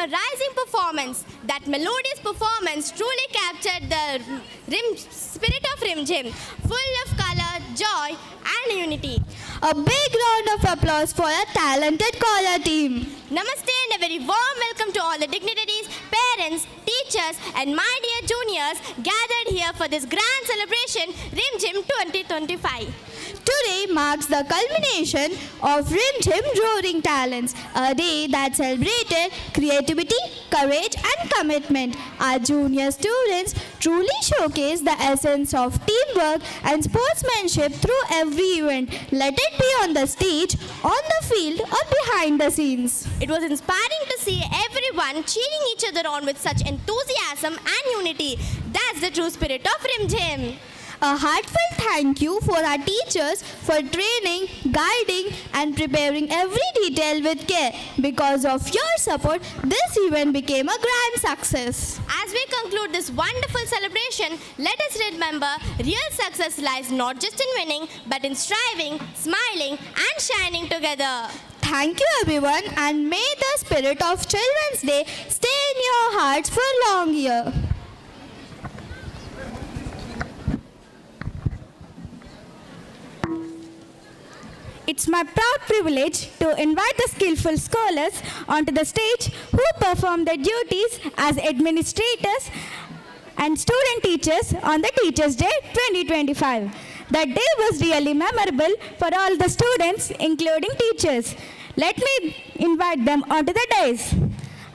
mesmerizing performance. That melodious performance truly captured the spirit of RimZhim, full of color, joy, and unity. A big round of applause for a talented choir team. Namaste and a very warm welcome to all the dignitaries, parents, teachers, and my dear juniors gathered here for this grand celebration, RimZhim 2025. Today marks the culmination of RimZhim Roaring Talents, a day that celebrated creativity, courage, and commitment. Our junior students truly showcased the essence of teamwork and sportsmanship through every event, let it be on the stage, on the field, or behind the scenes. It was inspiring to see everyone cheering each other on with such enthusiasm and unity. That's the true spirit of RimZhim. A heartfelt thank you for our teachers for training, guiding, and preparing every detail with care. Because of your support, this event became a grand success. As we conclude this wonderful celebration, let us remember real success lies not just in winning, but in striving, smiling, and shining together. Thank you everyone, and may the spirit of Children's Day stay in your hearts for a long year. It's my proud privilege to invite the skillful scholars onto the stage who perform their duties as administrators and student teachers on the Teachers' Day 2025. That day was really memorable for all the students, including teachers. Let me invite them onto the dais.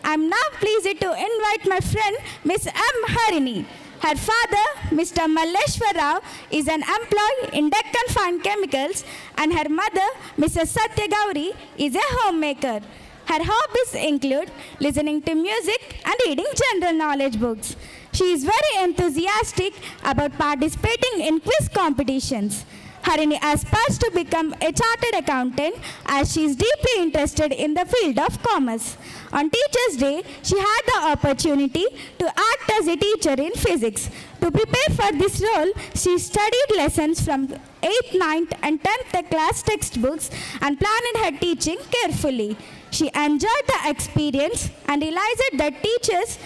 I'm now pleased to invite my friend Miss M. Harini. Her father, Mr. Malleshwar Rao, is an employee in Deccan Fine Chemicals, and her mother, Mrs. Satya Gauri, is a homemaker. Her hobbies include listening to music and reading general knowledge books. She is very enthusiastic about participating in quiz competitions. Harini aspires to become a chartered accountant as she is deeply interested in the field of commerce. On Teachers' Day, she had the opportunity to act as a teacher in physics. To prepare for this role, she studied lessons from 8th, 9th and 10th class textbooks and planned her teaching carefully. She enjoyed the experience and realized that teachers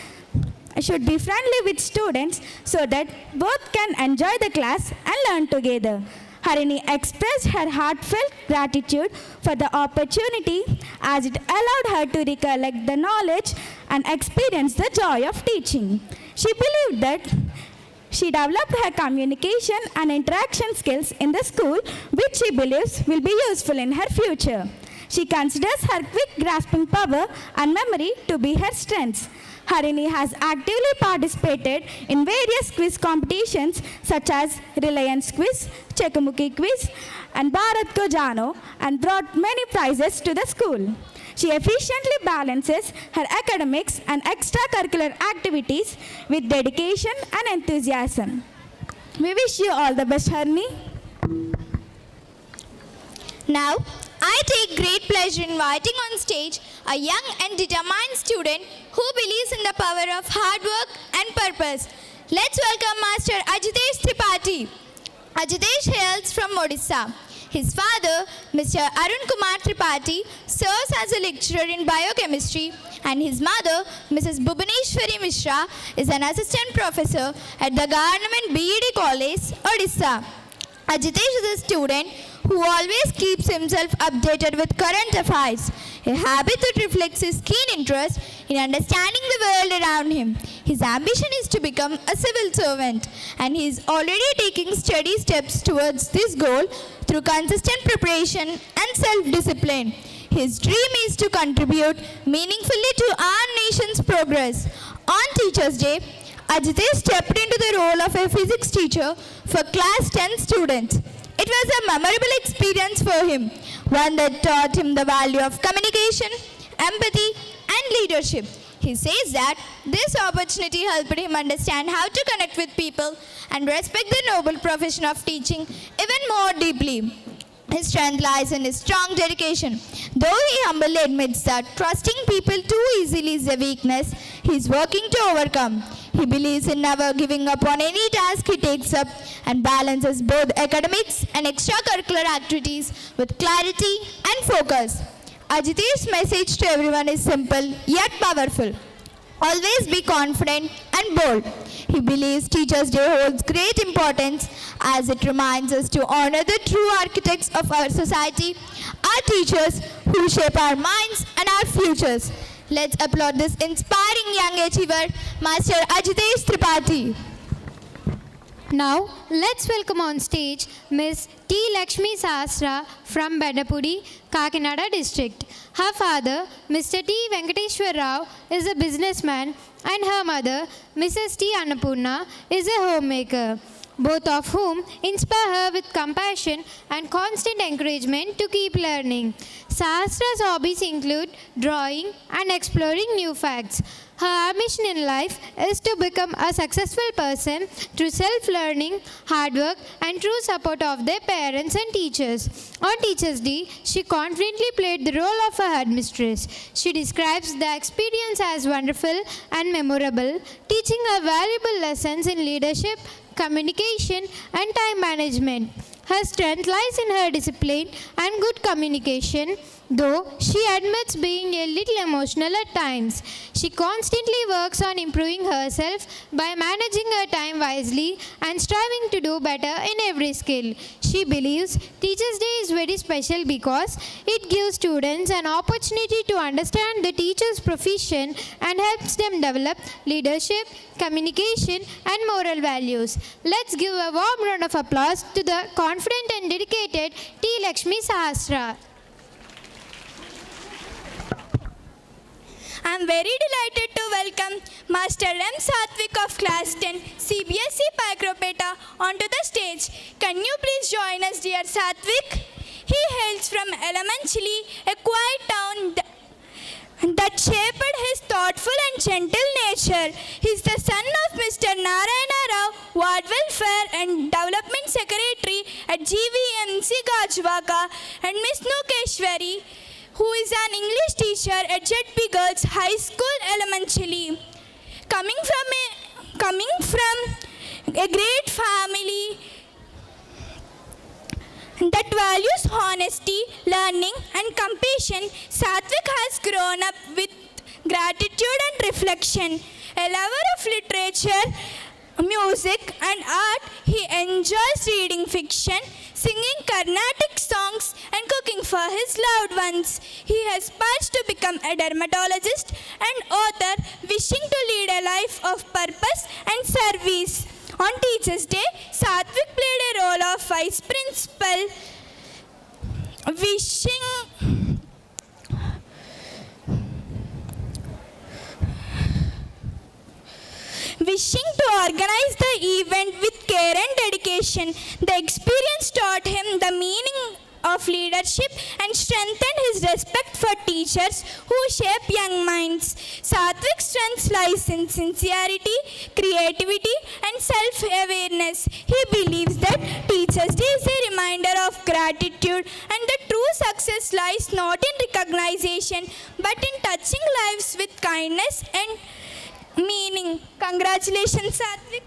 should be friendly with students so that both can enjoy the class and learn together. Harini expressed her heartfelt gratitude for the opportunity as it allowed her to recollect the knowledge and experience the joy of teaching. She believed that she developed her communication and interaction skills in the school, which she believes will be useful in her future. She considers her quick grasping power and memory to be her strengths. Harini has actively participated in various quiz competitions such as Reliance Quiz, Chekamukhi Quiz, and Bharat Ko Jano, and brought many prizes to the school. She efficiently balances her academics and extracurricular activities with dedication and enthusiasm. We wish you all the best, Harini. Now, I take great pleasure in inviting on stage a young and determined student who believes in the power of hard work and purpose. Let's welcome Master Ajitesh Tripathi. Ajitesh hails from Odisha. His father, Mr. Arun Kumar Tripathi, serves as a lecturer in biochemistry, and his mother, Mrs. Bhubaneshwari Mishra, is an assistant professor at the Government BED College, Odisha. Ajitesh is a student who always keeps himself updated with current affairs, a habit that reflects his keen interest in understanding the world around him. His ambition is to become a civil servant, and he is already taking steady steps towards this goal through consistent preparation and self-discipline. His dream is to contribute meaningfully to our nation's progress. On Teachers' Day, Ajitesh stepped into the role of a physics teacher for class 10 students. It was a memorable experience for him, one that taught him the value of communication, empathy, and leadership. He says that this opportunity helped him understand how to connect with people and respect the noble profession of teaching even more deeply. His strength lies in his strong dedication. Though he humbly admits that trusting people too easily is a weakness, he is working to overcome. He believes in never giving up on any task he takes up and balances both academics and extracurricular activities with clarity and focus. Ajitesh's message to everyone is simple yet powerful. Always be confident and bold. He believes Teachers' Day holds great importance as it reminds us to honor the true architects of our society, our teachers who shape our minds and our futures. Let's applaud this inspiring young achiever, Master Ajitesh Tripathi. Now, let's welcome on stage Miss T. Lakshmi Sahasra from Bedapudi, Kakinada district. Her father, Mr. T. Venkateshwar Rao, is a businessman and her mother, Mrs. T. Annapurna, is a homemaker, both of whom inspire her with compassion and constant encouragement to keep learning. Sahasra's hobbies include drawing and exploring new facts. Her ambition in life is to become a successful person through self-learning, hard work, and true support of their parents and teachers. On Teachers' Day, she confidently played the role of a headmistress. She describes the experience as wonderful and memorable, teaching her valuable lessons in leadership, communication, and time management. Her strength lies in her discipline and good communication, though she admits being a little emotional at times. She constantly works on improving herself by managing her time wisely and striving to do better in every skill. She believes Teachers' Day is very special because it gives students an opportunity to understand the teacher's profession and helps them develop leadership, communication, and moral values. Let's give a warm round of applause to the confident and dedicated T. Lakshmi Sahasra. I am very delighted to welcome Master M. Satvik of Class 10 CBSE Paikropeta onto the stage. Can you please join us, dear Satvik? He hails from Elementally, a quiet town that shaped his thoughtful and gentle nature. He is the son of Mr. Narayana Rao, Ward Welfare and Development Secretary at GVMC Gajwaka, and Miss Nukeshwari, who is an English teacher at ZP Girls High School, Elementally. Coming from a great family that values honesty, learning, and compassion, Satvik has grown up with gratitude and reflection. A lover of literature, music, and art, he enjoys reading fiction, singing Carnatic songs, and cooking for his loved ones. He aspires to become a dermatologist and author, wishing to lead a life of purpose and service. On Teachers' Day, Satvik played a role of vice principal, wishing to organize the event with care and dedication. The experience taught him the meaning of leadership and strengthened his respect for teachers who shape young minds. Satvik's strength lies in sincerity, creativity, and self-awareness. He believes that Teachers' Day is a reminder of gratitude and that true success lies not in recognition but in touching lives with kindness and meaning. Congratulations, Satvik.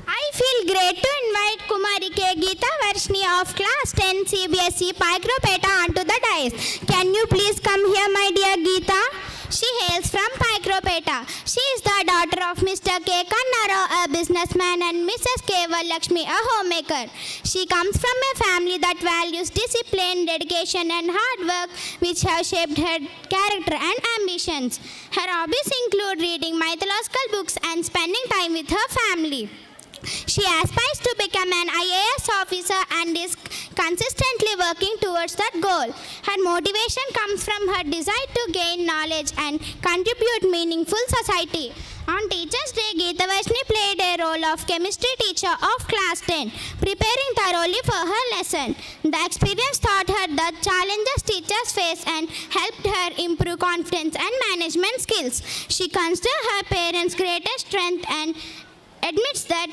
I feel great to invite Kumari K. Geeta Varshni of Class 10 CBSE Paikropeta onto the dais. Can you please come here, my dear Geeta? She hails from Paikropeta. She is the daughter of Mr. K. Kannarao, a businessman, and Mrs. K. Lakshmi, a homemaker. She comes from a family that values discipline, dedication, and hard work, which have shaped her character and ambitions. Her hobbies include reading mythological books and spending time with her family. She aspires to become an IAS officer and is consistently working towards that goal. Her motivation comes from her desire to gain knowledge and contribute meaningful society. On Teachers' Day, Geeta Varshni played a role of chemistry teacher of Class 10, preparing thoroughly for her lesson. The experience taught her the challenges teachers face and helped her improve confidence and management skills. She considers her parents' greatest strength and admits that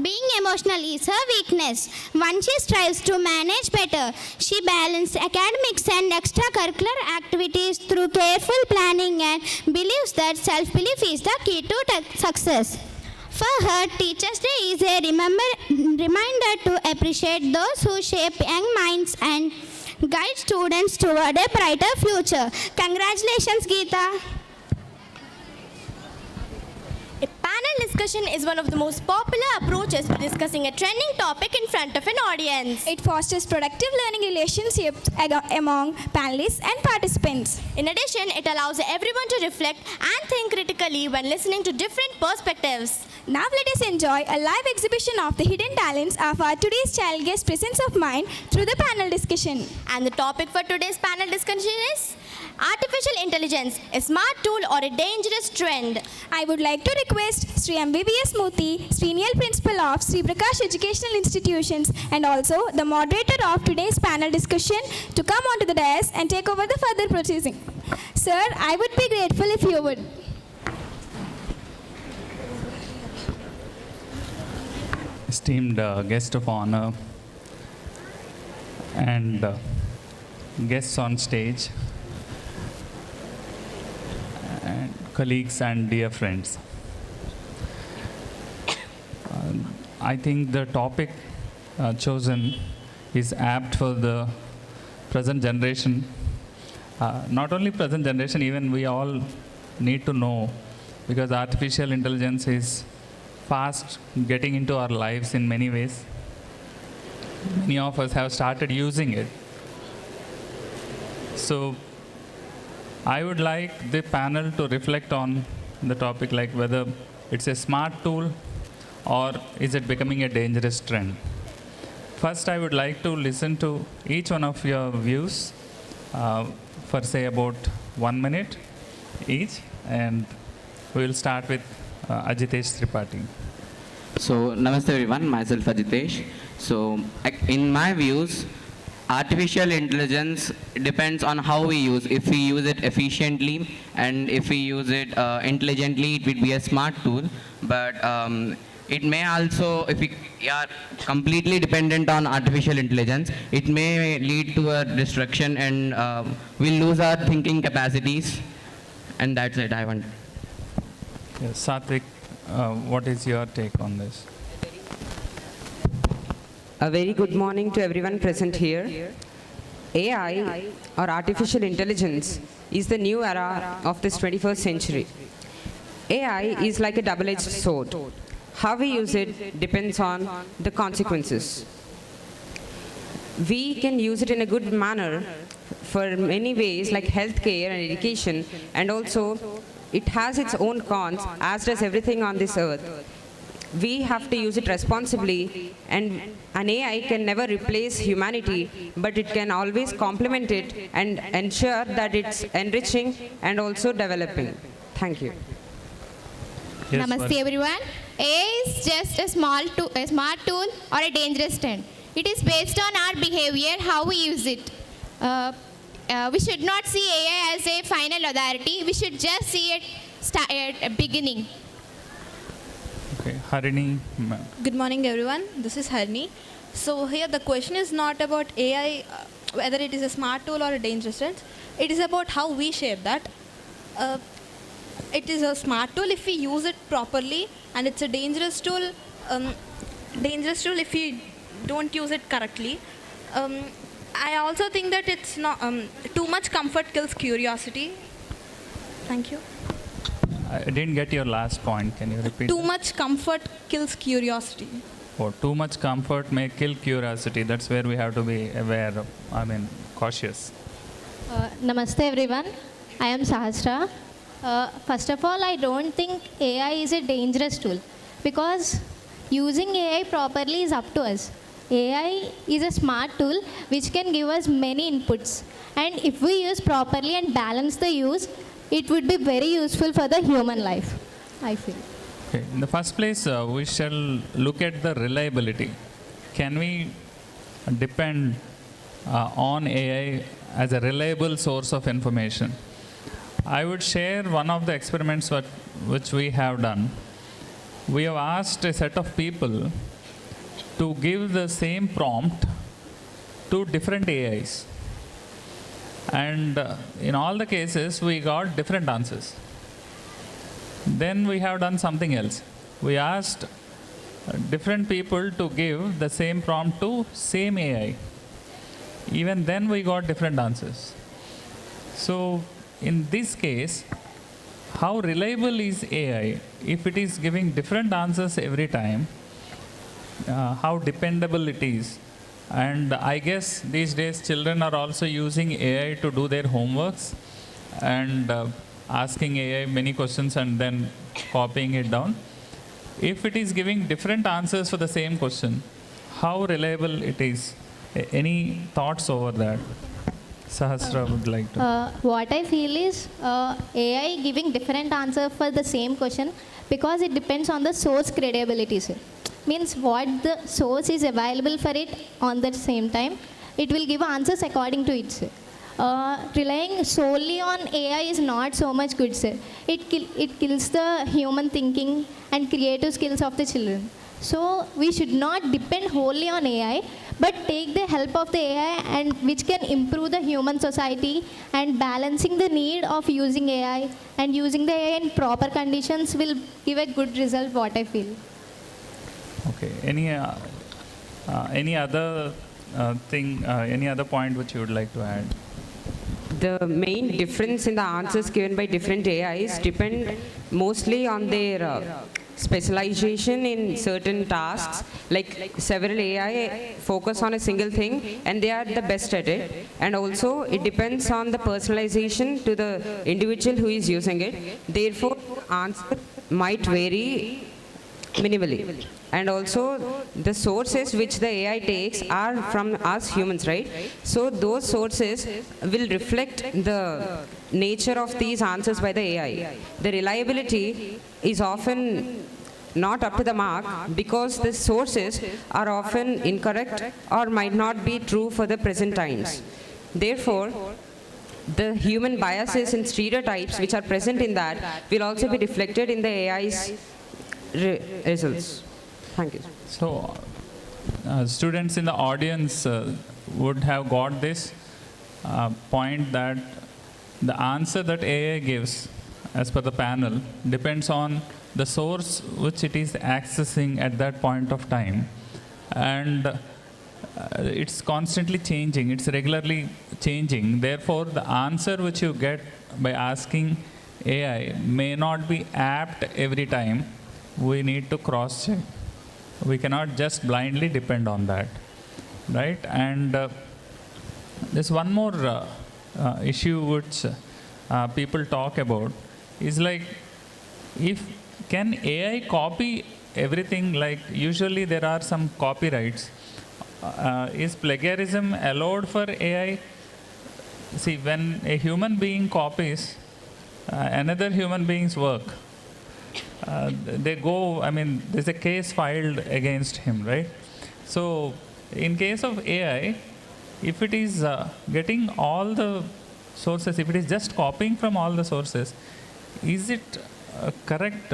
being emotional is her weakness. One, she strives to manage better. She balances academics and extracurricular activities through careful planning and believes that self-belief is the key to success. For her, Teachers' Day is a reminder to appreciate those who shape young minds and guide students toward a brighter future. Congratulations, Geeta. A panel discussion is one of the most popular approaches for discussing a trending topic in front of an audience. It fosters productive learning relationships among panelists and participants. In addition, it allows everyone to reflect and think critically when listening to different perspectives. Now let us enjoy a live exhibition of the hidden talents of our today's child guest presence of mind through the panel discussion. And the topic for today's panel discussion is Artificial Intelligence, a smart tool or a dangerous trend. I would like to request Sri MBBS Murthy, Senior Principal of Sri Prakash Educational Institutions and also the moderator of today's panel discussion to come onto the dais and take over the further proceeding. Sir, I would be grateful if you would. Esteemed guest of honor and guests on stage, and colleagues and dear friends. I think the topic chosen is apt for the present generation. Not only present generation, even we all need to know, because artificial intelligence is fast getting into our lives in many ways. Many of us have started using it. So I would like the panel to reflect on the topic, like whether it's a smart tool or is it becoming a dangerous trend. First, I would like to listen to each one of your views for say about 1 minute each, and we will start with Ajitesh Tripathi. So, namaste everyone, myself Ajitesh. So, in my views, artificial intelligence depends on how we use. If we use it efficiently and if we use it intelligently, it will be a smart tool. But it may also, if we are completely dependent on artificial intelligence, it may lead to a destruction and we'll lose our thinking capacities. And that's it, I want. Yes, Satvik, what is your take on this? A very good morning to everyone present here. AI, or artificial intelligence, is the new era of this 21st century. AI is like a double-edged sword. How we use it depends on the consequences. We can use it in a good manner for many ways like healthcare and education, and also it has its own cons, as does everything on this earth. We have to use it responsibly, and an AI can never replace humanity, but it can always complement it and ensure that it's enriching and also developing. Thank you. Yes, Namaste everyone. AI is just a smart tool or a dangerous trend. It is based on our behavior, how we use it. We should not see AI as a final authority. We should just see it at a beginning. Okay, Harini. Good morning, everyone. This is Harini. So here the question is not about AI, whether it is a smart tool or a dangerous trend. It is about how we shape that. It is a smart tool if we use it properly, and it's a dangerous tool. If we don't use it correctly. I also think that it's not too much comfort kills curiosity. Thank you. I didn't get your last point. Can you repeat? Too much comfort kills curiosity. Oh, too much comfort may kill curiosity. That's where we have to be aware of, cautious. Namaste everyone. I am Sahasra. First of all, I don't think AI is a dangerous tool, because using AI properly is up to us. AI is a smart tool which can give us many inputs, and if we use properly and balance the use, it would be very useful for the human life, I feel. Okay. In the first place, we shall look at the reliability. Can we depend on AI as a reliable source of information? I would share one of the experiments which we have done. We have asked a set of people to give the same prompt to different AIs. And in all the cases, we got different answers. Then we have done something else. we asked different people to give the same prompt to same AI. Even then we got different answers. So in this case, how reliable is AI if it is giving different answers every time? How dependable it is? And I guess these days children are also using AI to do their homeworks and asking AI many questions and then copying it down. If it is giving different answers for the same question, how reliable it is? Any thoughts over that? Sahasra would like to. What I feel is AI giving different answer for the same question because it depends on the source credibility, sir. Means what the source is available for it on the same time, it will give answers according to it, sir. Relying solely on AI is not so much good, sir. It kills the human thinking and creative skills of the children. So we should not depend wholly on AI, but take the help of the AI and which can improve the human society, and balancing the need of using AI and using the AI in proper conditions will give a good result, what I feel. Okay. Any other thing, any other point which you would like to add? The main difference in the answers given by different AIs depend mostly on their specialization in certain tasks. Like several AI focus on a single thing and they are the best at it. And also it depends on the personalization to the individual who is using it. Therefore, answer might vary minimally. And also the sources which the AI takes are from us humans, right? So those sources will reflect the nature of these answers by the AI. The reliability is often not up to the mark because the sources are often incorrect or might not be true for the present times. Therefore, the human biases and stereotypes which are present in that will also be reflected in the AI's results. Thank you. So, students in the audience would have got this point that the answer that AI gives, as per the panel, depends on the source which it is accessing at that point of time. And it's constantly changing, it's regularly changing. Therefore, the answer which you get by asking AI may not be apt every time. We need to cross-check. We cannot just blindly depend on that, right? And there's one more issue which people talk about is like, can AI copy everything? Like usually there are some copyrights. Is plagiarism allowed for AI? See, when a human being copies another human being's work, they go, I mean, there's a case filed against him, right? So, in case of AI, if it is getting all the sources, if it is just copying from all the sources, is it correct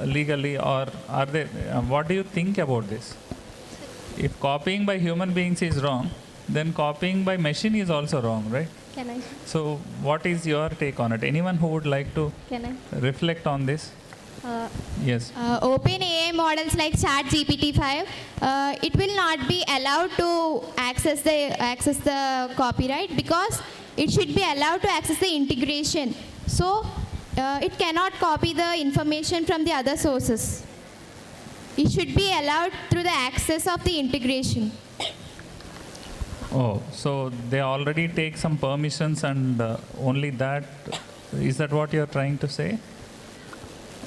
legally, or are they, what do you think about this? If copying by human beings is wrong, then copying by machine is also wrong, right? Can I? So, what is your take on it? Anyone who would like to reflect on this? Yes. OpenAI models like ChatGPT-5, it will not be allowed to access the copyright because it should be allowed to access the integration. So it cannot copy the information from the other sources. It should be allowed through the access of the integration. Oh, so they already take some permissions and only that, is that what you're trying to say?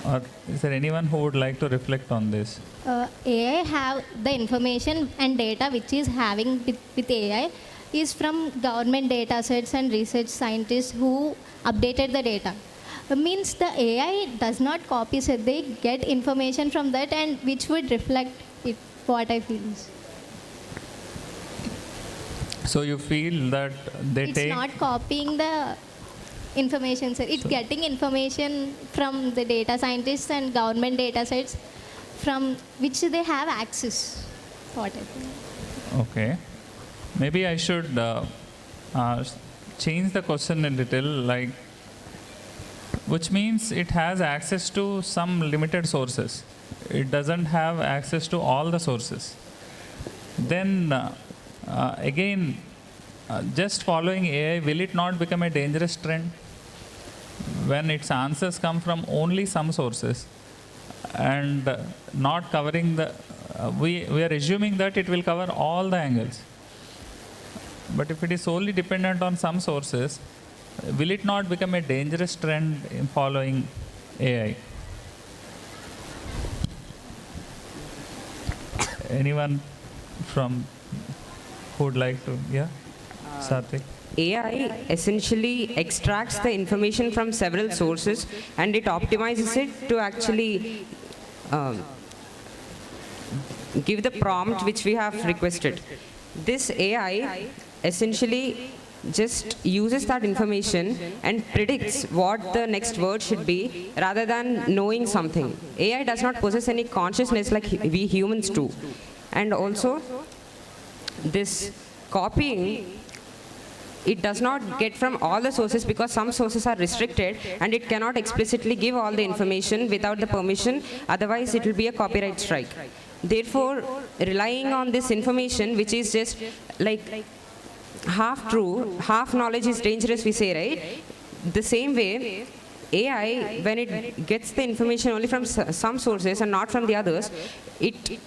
Or is there anyone who would like to reflect on this? AI have the information and data which is having with AI is from government data sets and research scientists who updated the data. Means the AI does not copy, so they get information from that and which would reflect it, what I feel is. So you feel that It's not copying the information, sir. It's getting information from the data scientists and government data sets from which they have access. What I feel. Okay. Maybe I should change the question a little, like which means it has access to some limited sources. It doesn't have access to all the sources. Then again, just following AI, will it not become a dangerous trend when its answers come from only some sources and not covering the, we are assuming that it will cover all the angles. But if it is solely dependent on some sources, will it not become a dangerous trend in following AI? Anyone from who would like to? Yeah, Satvik. AI essentially extracts the information from several sources and it optimizes it to actually give the prompt which we have requested. This AI essentially just uses that information and predicts what the next word should be rather than knowing something. AI does not possess any consciousness like we humans do. And also, this copying, it does not get from all the sources because some sources are restricted and it cannot explicitly give all the information without the permission, otherwise it will be a copyright strike. Therefore, relying on this information, which is just like half true, half knowledge is dangerous, we say, right? The same way, AI, when it gets the information only from some sources and not from the others, it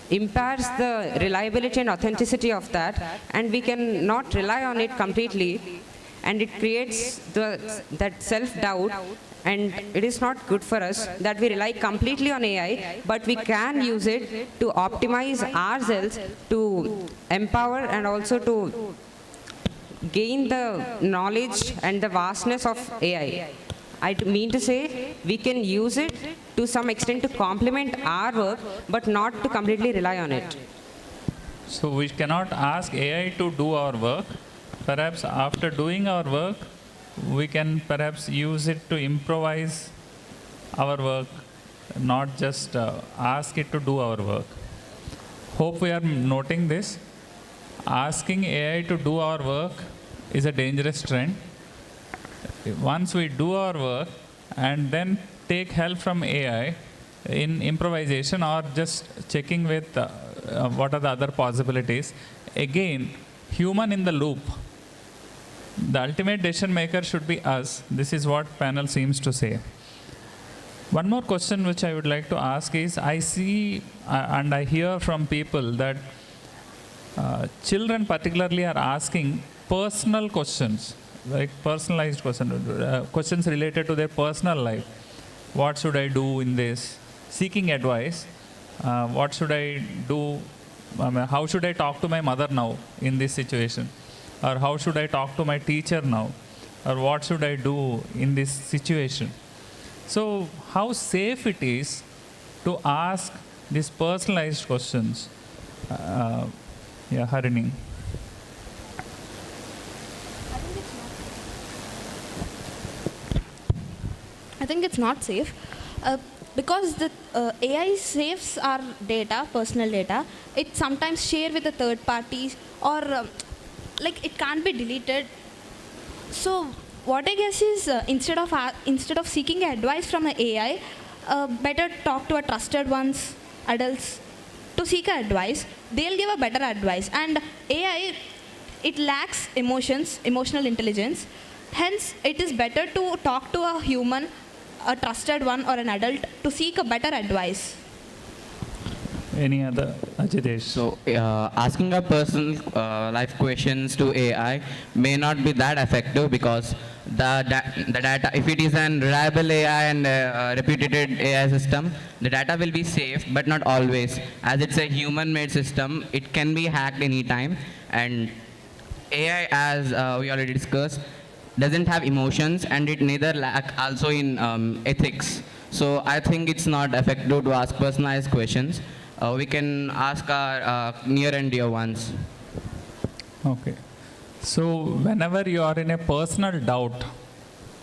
impairs the reliability and authenticity of that, and we can not rely on it completely, and it creates that self-doubt, and it is not good for us that we rely completely on AI, but we can use it to optimize ourselves, to empower and also to gain the knowledge and the vastness of AI. I mean to say, we can use it to some extent to complement our work, but not to completely rely on it. So we cannot ask AI to do our work. Perhaps after doing our work, we can perhaps use it to improvise our work, not just ask it to do our work. Hope we are noting this. Asking AI to do our work is a dangerous trend. Once we do our work and then take help from AI in improvisation or just checking with what are the other possibilities, again, human in the loop. The ultimate decision maker should be us. This is what panel seems to say. One more question which I would like to ask is, I see and I hear from people that children particularly are asking personal questions, like personalized questions related to their personal life. What should I do in this? Seeking advice. What should I do? How should I talk to my mother now in this situation? Or how should I talk to my teacher now? Or what should I do in this situation? So how safe it is to ask these personalized questions? Harini. I think it's not safe because the AI saves our data, personal data. It sometimes share with the third parties or like it can't be deleted. So what I guess is instead of seeking advice from the AI, better talk to a trusted ones, adults, to seek advice. They'll give a better advice. And AI, it lacks emotions, emotional intelligence. Hence, it is better to talk to a human, a trusted one or an adult to seek a better advice. Any other, Ajitesh? So, asking a personal life questions to AI may not be that effective because the data, if it is an reliable AI and reputed AI system, the data will be safe, but not always. As it's a human-made system, it can be hacked anytime. And AI, as we already discussed, doesn't have emotions, and it neither lack also in ethics. So I think it's not effective to ask personalized questions. We can ask our near and dear ones. Okay. So whenever you are in a personal doubt,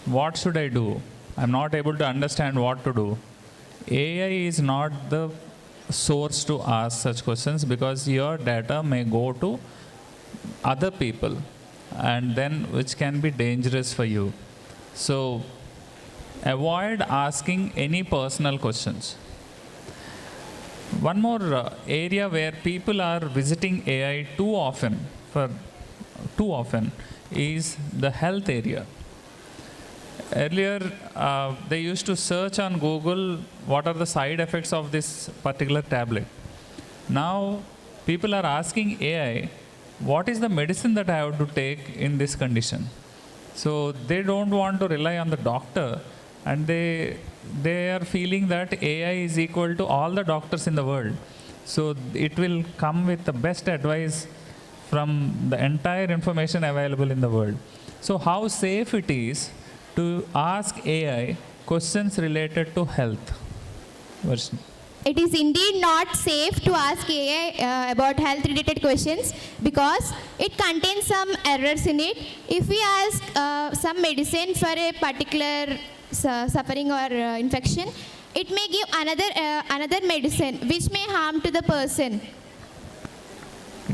what should I do? I'm not able to understand what to do. AI is not the source to ask such questions because your data may go to other people and then which can be dangerous for you. So Avoid asking any personal questions. One more area where people are visiting AI too often is the health area. Earlier, they used to search on Google what are the side effects of this particular tablet. Now, people are asking AI, what is the medicine that I have to take in this condition? So they don't want to rely on the doctor, and they are feeling that AI is equal to all the doctors in the world. So it will come with the best advice from the entire information available in the world. So how safe it is to ask AI questions related to health? Varshini. It is indeed not safe to ask AI about health related questions because it contains some errors in it. If we ask some medicine for a particular suffering or infection, it may give another medicine which may harm to the person.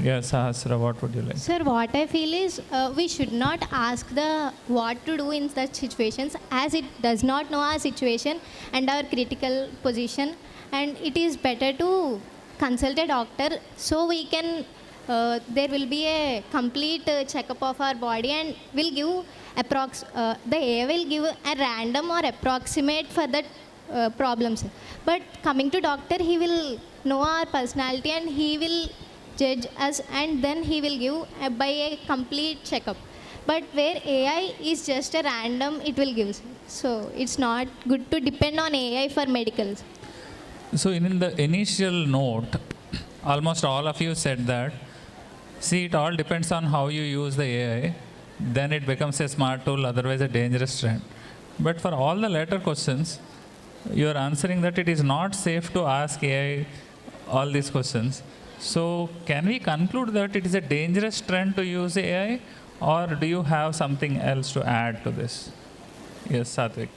Yes, Sahasra, what would you like? Sir, what I feel is we should not ask the what to do in such situations, as it does not know our situation and our critical position, and it is better to consult a doctor so we can there will be a complete checkup of our body, and will give the AI will give a random or approximate for that problems. But coming to doctor, he will know our personality and he will judge us, and then he will give by a complete checkup. But where AI is just a random, it will give. So it's not good to depend on AI for medicals. So in the initial note, almost all of you said that, see, it all depends on how you use the AI, then it becomes a smart tool, otherwise a dangerous trend. But for all the later questions, you are answering that it is not safe to ask AI all these questions. So can we conclude that it is a dangerous trend to use AI, or do you have something else to add to this? Yes, Satvik.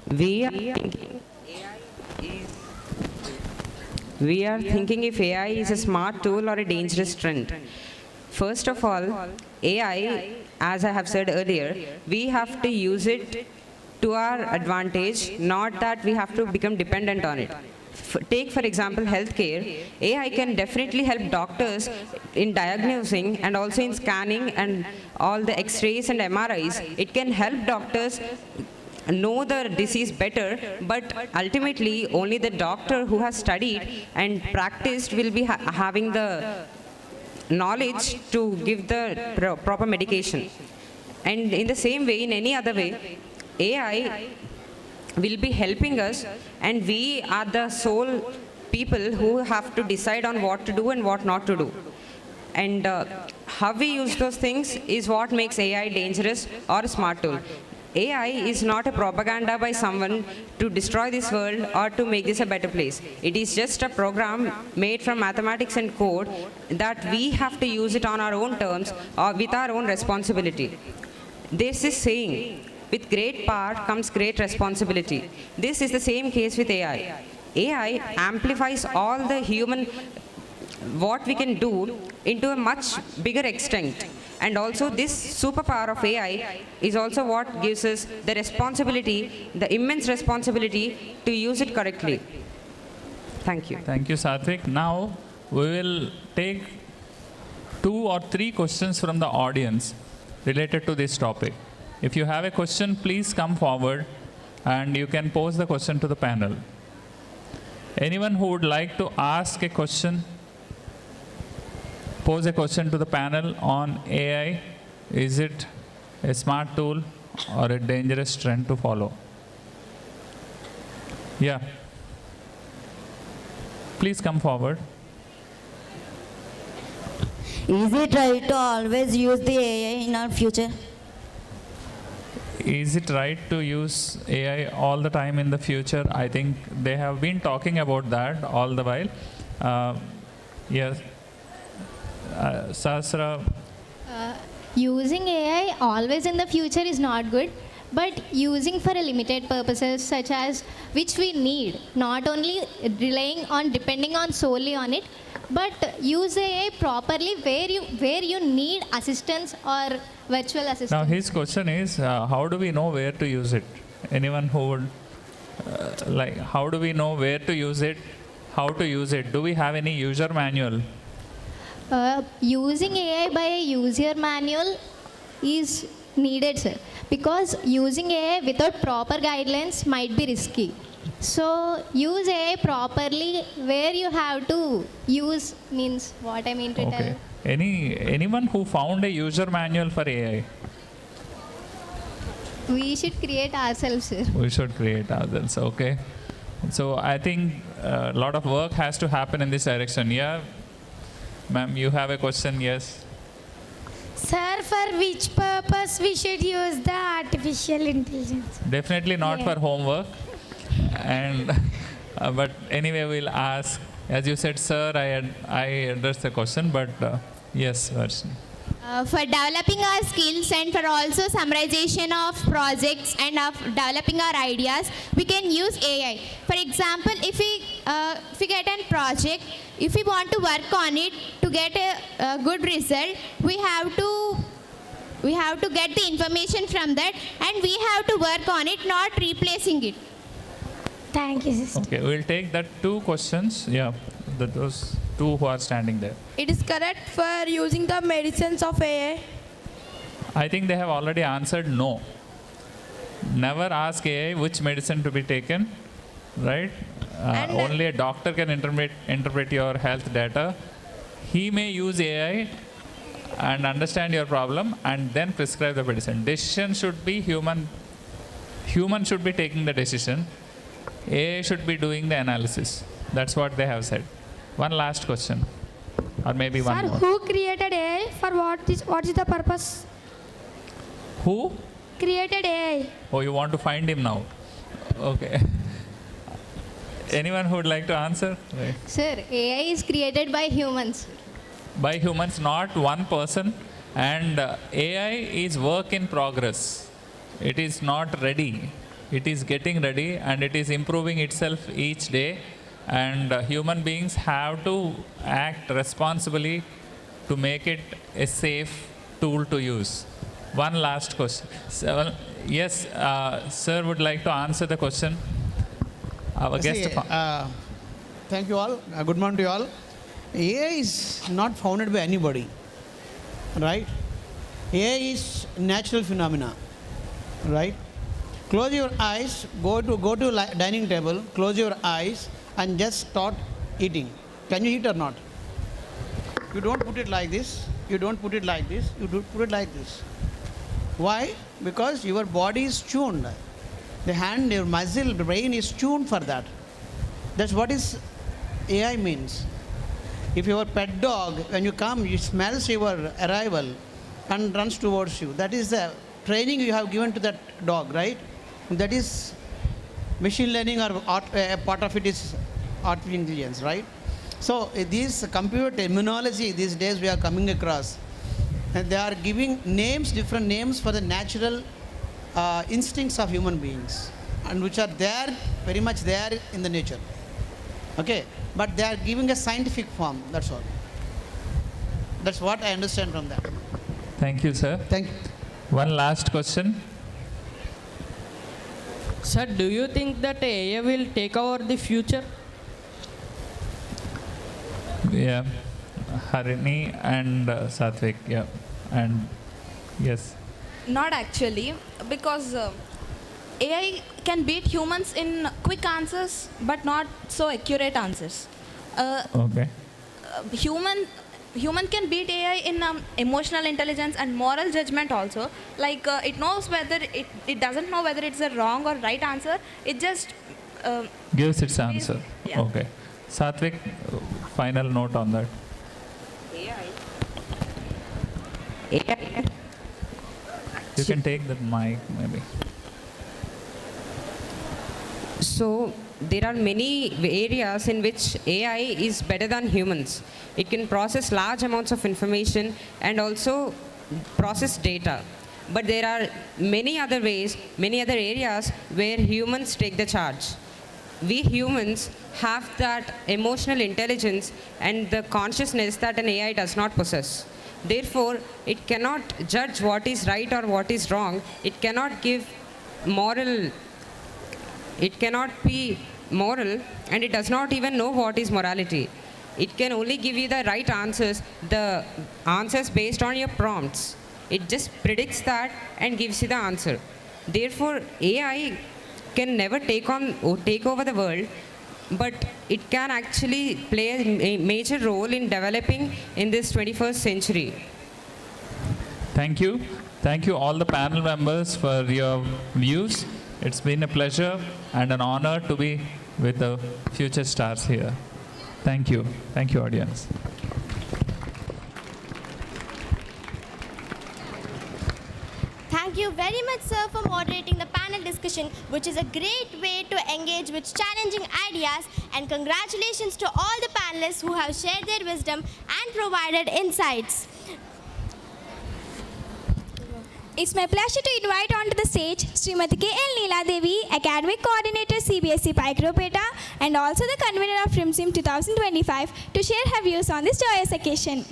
We are thinking if AI is a smart tool or a dangerous trend. First of all, AI, as I have said earlier, we have to use it to our advantage, not that we have to become dependent on it. Take, for example, healthcare. AI can definitely help doctors in diagnosing and also in scanning and all the X-rays and MRIs. It can help doctors know the disease better, but ultimately only the doctor who has studied and practiced will be having the knowledge to give the proper medication. And in the same way, in any other way, AI will be helping us, and we are the sole people who have to decide on what to do and what not to do. And how we use those things is what makes AI dangerous or a smart tool. AI is not a propaganda by someone to destroy this world or to make this a better place. It is just a program made from mathematics and code that we have to use it on our own terms or with our own responsibility. There's this saying, with great power comes great responsibility. This is the same case with AI. AI amplifies all the human, what we can do, into a much bigger extent. And also this superpower of AI is also what gives us the responsibility, the immense responsibility to use it correctly. Thank you. Thank you, Satvik. Now we will take 2 or 3 questions from the audience related to this topic. If you have a question, please come forward and you can pose the question to the panel. Anyone who would like to ask a question, pose a question to the panel on AI. Is it a smart tool or a dangerous trend to follow? Yeah. Please come forward. Is it right to always use the AI in our future? Is it right to use AI all the time in the future? I think they have been talking about that all the while. Yes. Sahasra. Using AI always in the future is not good, but using for a limited purposes such as which we need, not only relying on depending on solely on it, but use AI properly where you need assistance or virtual assistance. Now his question is, how do we know where to use it? Anyone who would how do we know where to use it, how to use it? Do we have any user manual? Using AI by a user manual is needed, sir, because using AI without proper guidelines might be risky. So use AI properly where you have to use means what I mean to Okay. tell. Anyone who found a user manual for AI? We should create ourselves, sir. We should create ourselves. Okay. So I think a lot of work has to happen in this direction. Yeah, ma'am, you have a question? Yes. Sir, for which purpose we should use the artificial intelligence? Definitely not for homework. And but anyway, we'll ask. As you said, sir, I addressed the question, but yes, Varshini. For developing our skills and for also summarization of projects and of developing our ideas, we can use AI. For example, if we get a project, if we want to work on it to get a good result, we have to get the information from that, and we have to work on it, not replacing it. Thank you, sister. Okay, we'll take that two questions. Yeah, those two who are standing there. It is correct for using the medicines of AI. I think they have already answered no. Never ask AI which medicine to be taken, right? Only a doctor can interpret your health data. He may use AI and understand your problem and then prescribe the medicine. Decision should be human. Human should be taking the decision. AI should be doing the analysis. That's what they have said. One last question, or maybe one Sir, more. who created AI? For what is the purpose? Who? Created AI. Oh, you want to find him now? Okay. Anyone who would like to answer? Right. Sir, AI is created by humans. By humans, not one person. And AI is work in progress. It is not ready. It is getting ready and it is improving itself each day. And human beings have to act responsibly to make it a safe tool to use. One last question. So, yes, sir would like to answer the question. Our guest. Thank you all. Good morning to you all. AI is not founded by anybody, right? AI is natural phenomena, right? Close your eyes, go to dining table, close your eyes and just start eating. Can you eat or not? You don't put it like this, you don't put it like this, you do put it like this. Why? Because your body is tuned. The hand, your muscle, brain is tuned for that. That's what is AI means. If your pet dog, when you come, it smells your arrival and runs towards you. That is the training you have given to that dog, right? That is machine learning, or a part of it is artificial intelligence, right? So these computer terminology these days we are coming across, and they are giving names, different names for the natural instincts of human beings, and which are there, very much there in the nature. Okay, but they are giving a scientific form. That's all. That's what I understand from that. Thank you, sir. Thank you. One last question. Sir, do you think that AI will take over the future? Yeah, Harini and Satvik. Yeah, and yes. Not actually, because AI can beat humans in quick answers, but not so accurate answers. Okay. Human can beat AI in emotional intelligence and moral judgment also. Like it knows whether it doesn't know whether it's a wrong or right answer. It just Gives its answer. Yeah. Okay. Satvik, final note on that. AI. You can take the mic maybe. So there are many areas in which AI is better than humans. It can process large amounts of information and also process data. but there are many other ways, many other areas where humans take the charge. We humans have that emotional intelligence and the consciousness that an AI does not possess. Therefore, it cannot judge what is right or what is wrong. It cannot give moral, it cannot be moral, and it does not even know what is morality. It can only give you the right answers, the answers based on your prompts. It just predicts that and gives you the answer. Therefore, AI can never take over the world, but it can actually play a major role in developing in this 21st century. Thank you. Thank you all the panel members for your views. It's been a pleasure and an honor to be with the future stars here. Thank you. Thank you, audience. Thank you very much, sir, for moderating the panel discussion, which is a great way to engage with challenging ideas. And congratulations to all the panelists who have shared their wisdom and provided insights. It's my pleasure to invite onto the stage Srimati K.L. Neela Devi, Academic Coordinator CBSE Paikropeta, and also the convener of RimZhim 2025, to share her views on this joyous occasion.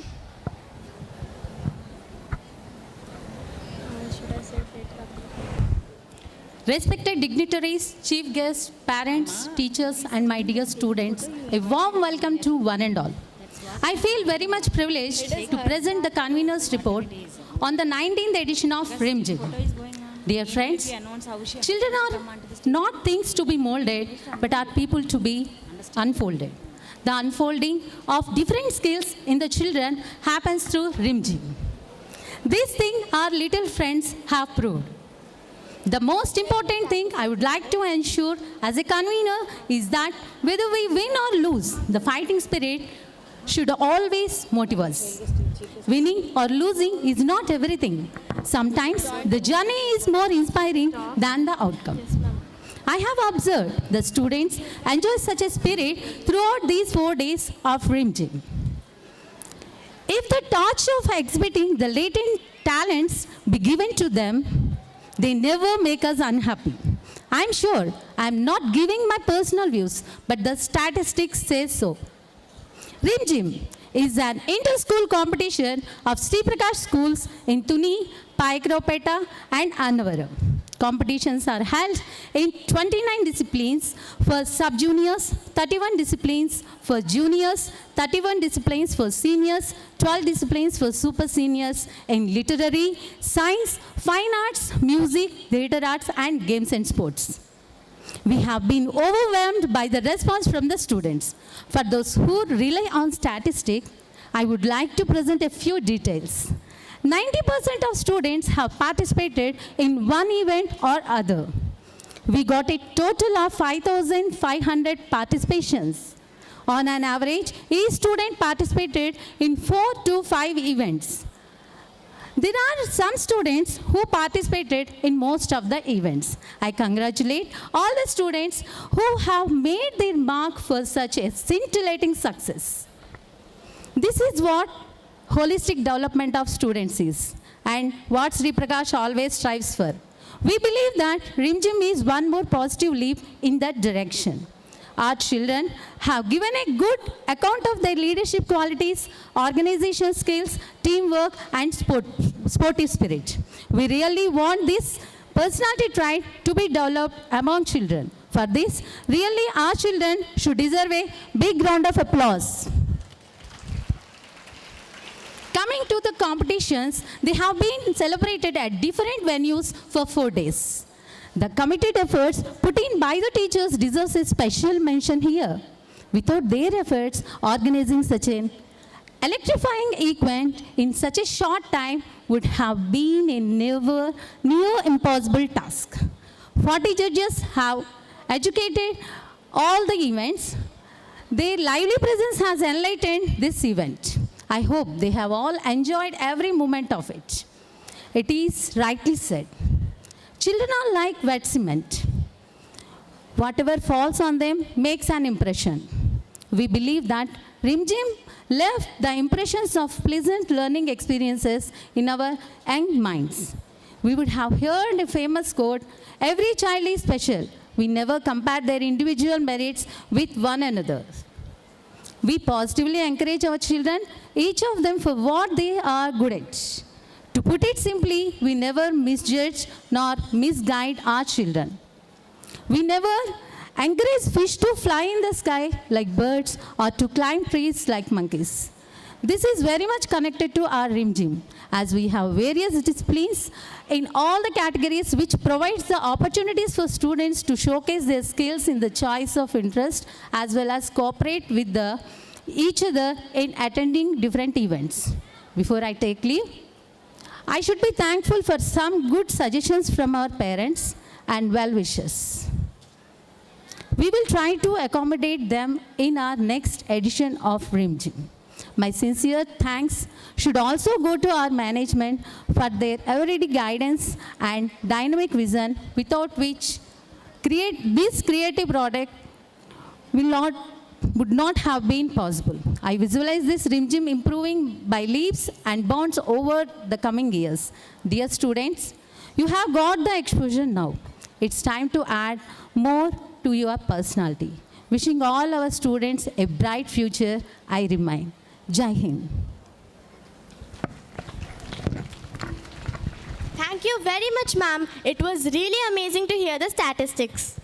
Respected dignitaries, chief guests, parents, teachers, and my dear students, a warm welcome to one and all. I feel very much privileged to present the convener's report on the 19th edition of RimZhim. Dear friends, children are not things to be molded, but are people to be unfolded. The unfolding of different skills in the children happens through RimZhim. This thing our little friends have proved. The most important thing I would like to ensure as a convener is that whether we win or lose, the fighting spirit should always motivate us. Winning or losing is not everything. Sometimes the journey is more inspiring than the outcome. I have observed the students enjoy such a spirit throughout these 4 days of RimZhim. If the torch of exhibiting the latent talents be given to them, they never make us unhappy. I'm sure I'm not giving my personal views, but the statistics say so. RimZhim is an inter-school competition of Sri Prakash schools in Tuni, Paikropeta, and Annavaram. Competitions are held in 29 disciplines for sub-juniors, 31 disciplines for juniors, 31 disciplines for seniors, 12 disciplines for super seniors in literary, science, fine arts, music, theatre arts, and games and sports. We have been overwhelmed by the response from the students. For those who rely on statistics, I would like to present a few details. 90% of students have participated in one event or other. We got a total of 5,500 participations. On an average, each student participated in 4 to 5 events. There are some students who participated in most of the events. I congratulate all the students who have made their mark for such a scintillating success. This is what holistic development of students is, and what Sri Prakash always strives for. We believe that RimZhim is one more positive leap in that direction. Our children have given a good account of their leadership qualities, organization skills, teamwork, and sportive spirit. We really want this personality trait to be developed among children. For this, really our children should deserve a big round of applause. Coming to the competitions, they have been celebrated at different venues for 4 days. The committed efforts put in by the teachers deserves a special mention here. Without their efforts, organizing such an electrifying event in such a short time would have been a near impossible task. 40 judges have educated all the events. Their lively presence has enlightened this event. I hope they have all enjoyed every moment of it. It is rightly said. Children are like wet cement. Whatever falls on them makes an impression. We believe that RimZhim left the impressions of pleasant learning experiences in our young minds. we would have heard a famous quote, every child is special. We never compare their individual merits with one another. We positively encourage our children, each of them for what they are good at. To put it simply, we never misjudge nor misguide our children. We never encourage fish to fly in the sky like birds or to climb trees like monkeys. This is very much connected to our RimZhim, as we have various disciplines in all the categories which provides the opportunities for students to showcase their skills in the choice of interest as well as cooperate with each other in attending different events. Before I take leave, I should be thankful for some good suggestions from our parents and well-wishers. We will try to accommodate them in our next edition of RimZhim. My sincere thanks should also go to our management for their everyday guidance and dynamic vision, without which this creative product would not have been possible. I visualize this RimZhim improving by leaps and bounds over the coming years. Dear students, you have got the exposure now. It's time to add more to your personality. Wishing all our students a bright future, I remain. Jai Hind. Thank you very much, ma'am. It was really amazing to hear the statistics.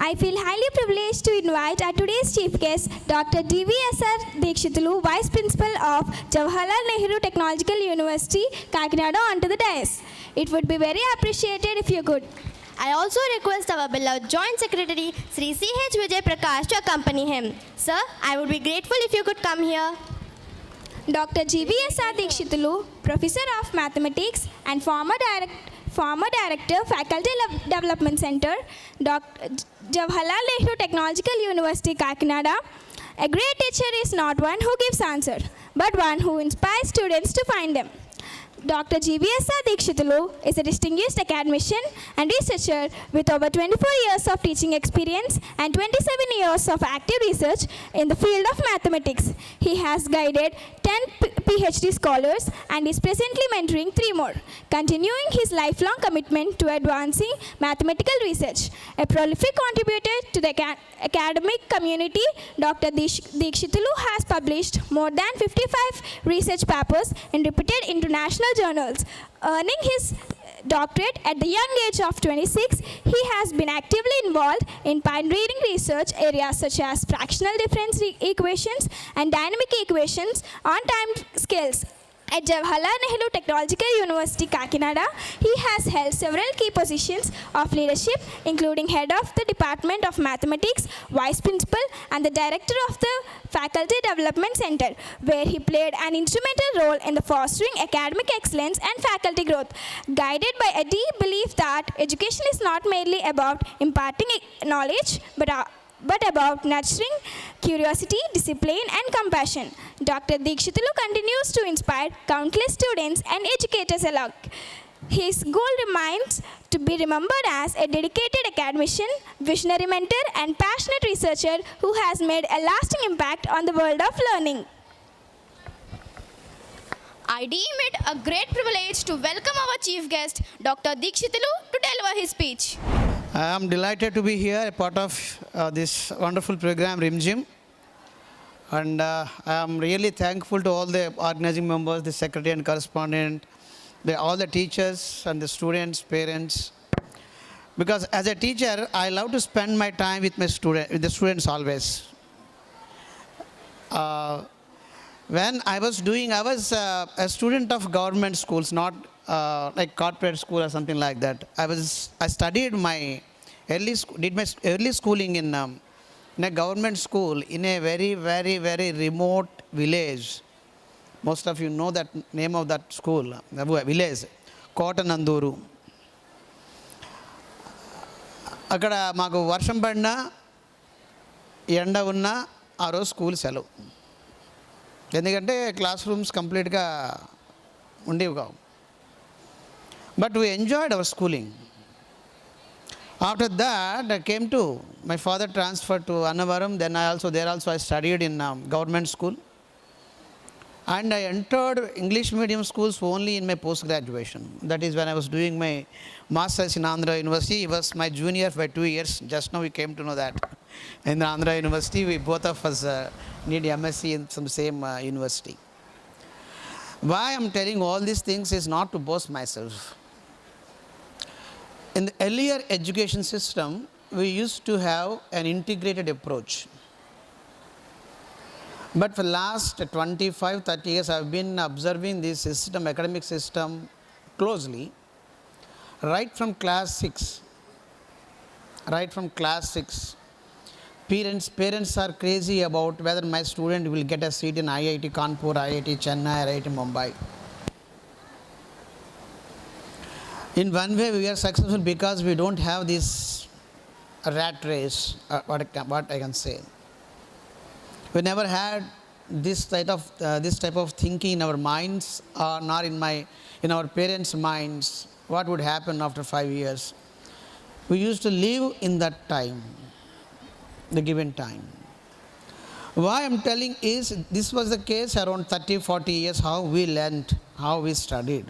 I feel highly privileged to invite our today's chief guest, Dr. DVSR Dikshitulu, Vice Principal of Jawaharlal Nehru Technological University, Kakinada, onto the dais. It would be very appreciated if you could. I also request our beloved Joint Secretary, Sri C.H. Vijay Prakash, to accompany him. Sir, I would be grateful if you could come here. Dr. GVSR Dikshitulu, Professor of Mathematics and former Director, Faculty Development Center, Jawaharlal Nehru Technological University, Kakinada. A great teacher is not one who gives answers, but one who inspires students to find them. Dr. GVSR Dikshitulu is a distinguished academician and researcher with over 24 years of teaching experience and 27 years of active research in the field of mathematics. He has guided 10 PhD scholars and is presently mentoring 3 more, continuing his lifelong commitment to advancing mathematical research. A prolific contributor to the academic community, Dr. Dikshitulu has published more than 55 research papers in reputed international journals. Earning his doctorate at the young age of 26, he has been actively involved in pioneering research areas such as fractional difference equations and dynamic equations on time scales. At Jawaharlal Nehru Technological University, Kakinada, he has held several key positions of leadership, including head of the Department of Mathematics, vice principal, and the director of the Faculty Development Center, where he played an instrumental role in the fostering academic excellence and faculty growth. Guided by a deep belief that education is not merely about imparting knowledge, but about nurturing curiosity, discipline, and compassion. Dr. Dikshitulu continues to inspire countless students and educators alike. His goal remains to be remembered as a dedicated academician, visionary mentor, and passionate researcher who has made a lasting impact on the world of learning. I deem it a great privilege to welcome our chief guest, Dr. Dikshitulu, to deliver his speech. I am delighted to be here, a part of this wonderful program, RimZhim. And I am really thankful to all the organizing members, the secretary and correspondent, all the teachers and the students, parents. Because as a teacher, I love to spend my time with the students always. When I was a student of government schools, not like corporate school or something like that. I studied my early schooling in a government school in a very, very, very remote village. Most of you know that name of that school, the village, Kotananduru. అక్కడ మాకు వర్షం పడినా ఎండ ఉన్నా ఆ రోజు school సెలవు. ఎందుకంటే క్లాస్ రూమ్స్ కంప్లీట్గా ఉండేవి కావు. But we enjoyed our schooling. After that, I came to, my father transferred to Annavaram, then there also I studied in government school. And I entered English medium schools only in my post-graduation. That is when I was doing my master's in Andhra University. He was my junior by 2 years. Just now we came to know that. In Andhra University, we both of us need MSc in some same university. Why I am telling all these things is not to boast myself. In the earlier education system, we used to have an integrated approach. But for the last 25, 30 years, I have been observing this system, academic system, closely. Right from class 6, parents are crazy about whether my student will get a seat in IIT Kanpur, IIT Chennai, IIT Mumbai. In one way, we are successful because we don't have this rat race, what I can say. We never had this type of thinking in our minds, nor in our parents' minds. What would happen after 5 years? We used to live in that time, the given time. Why I am telling is, this was the case around 30, 40 years, how we learned, how we studied.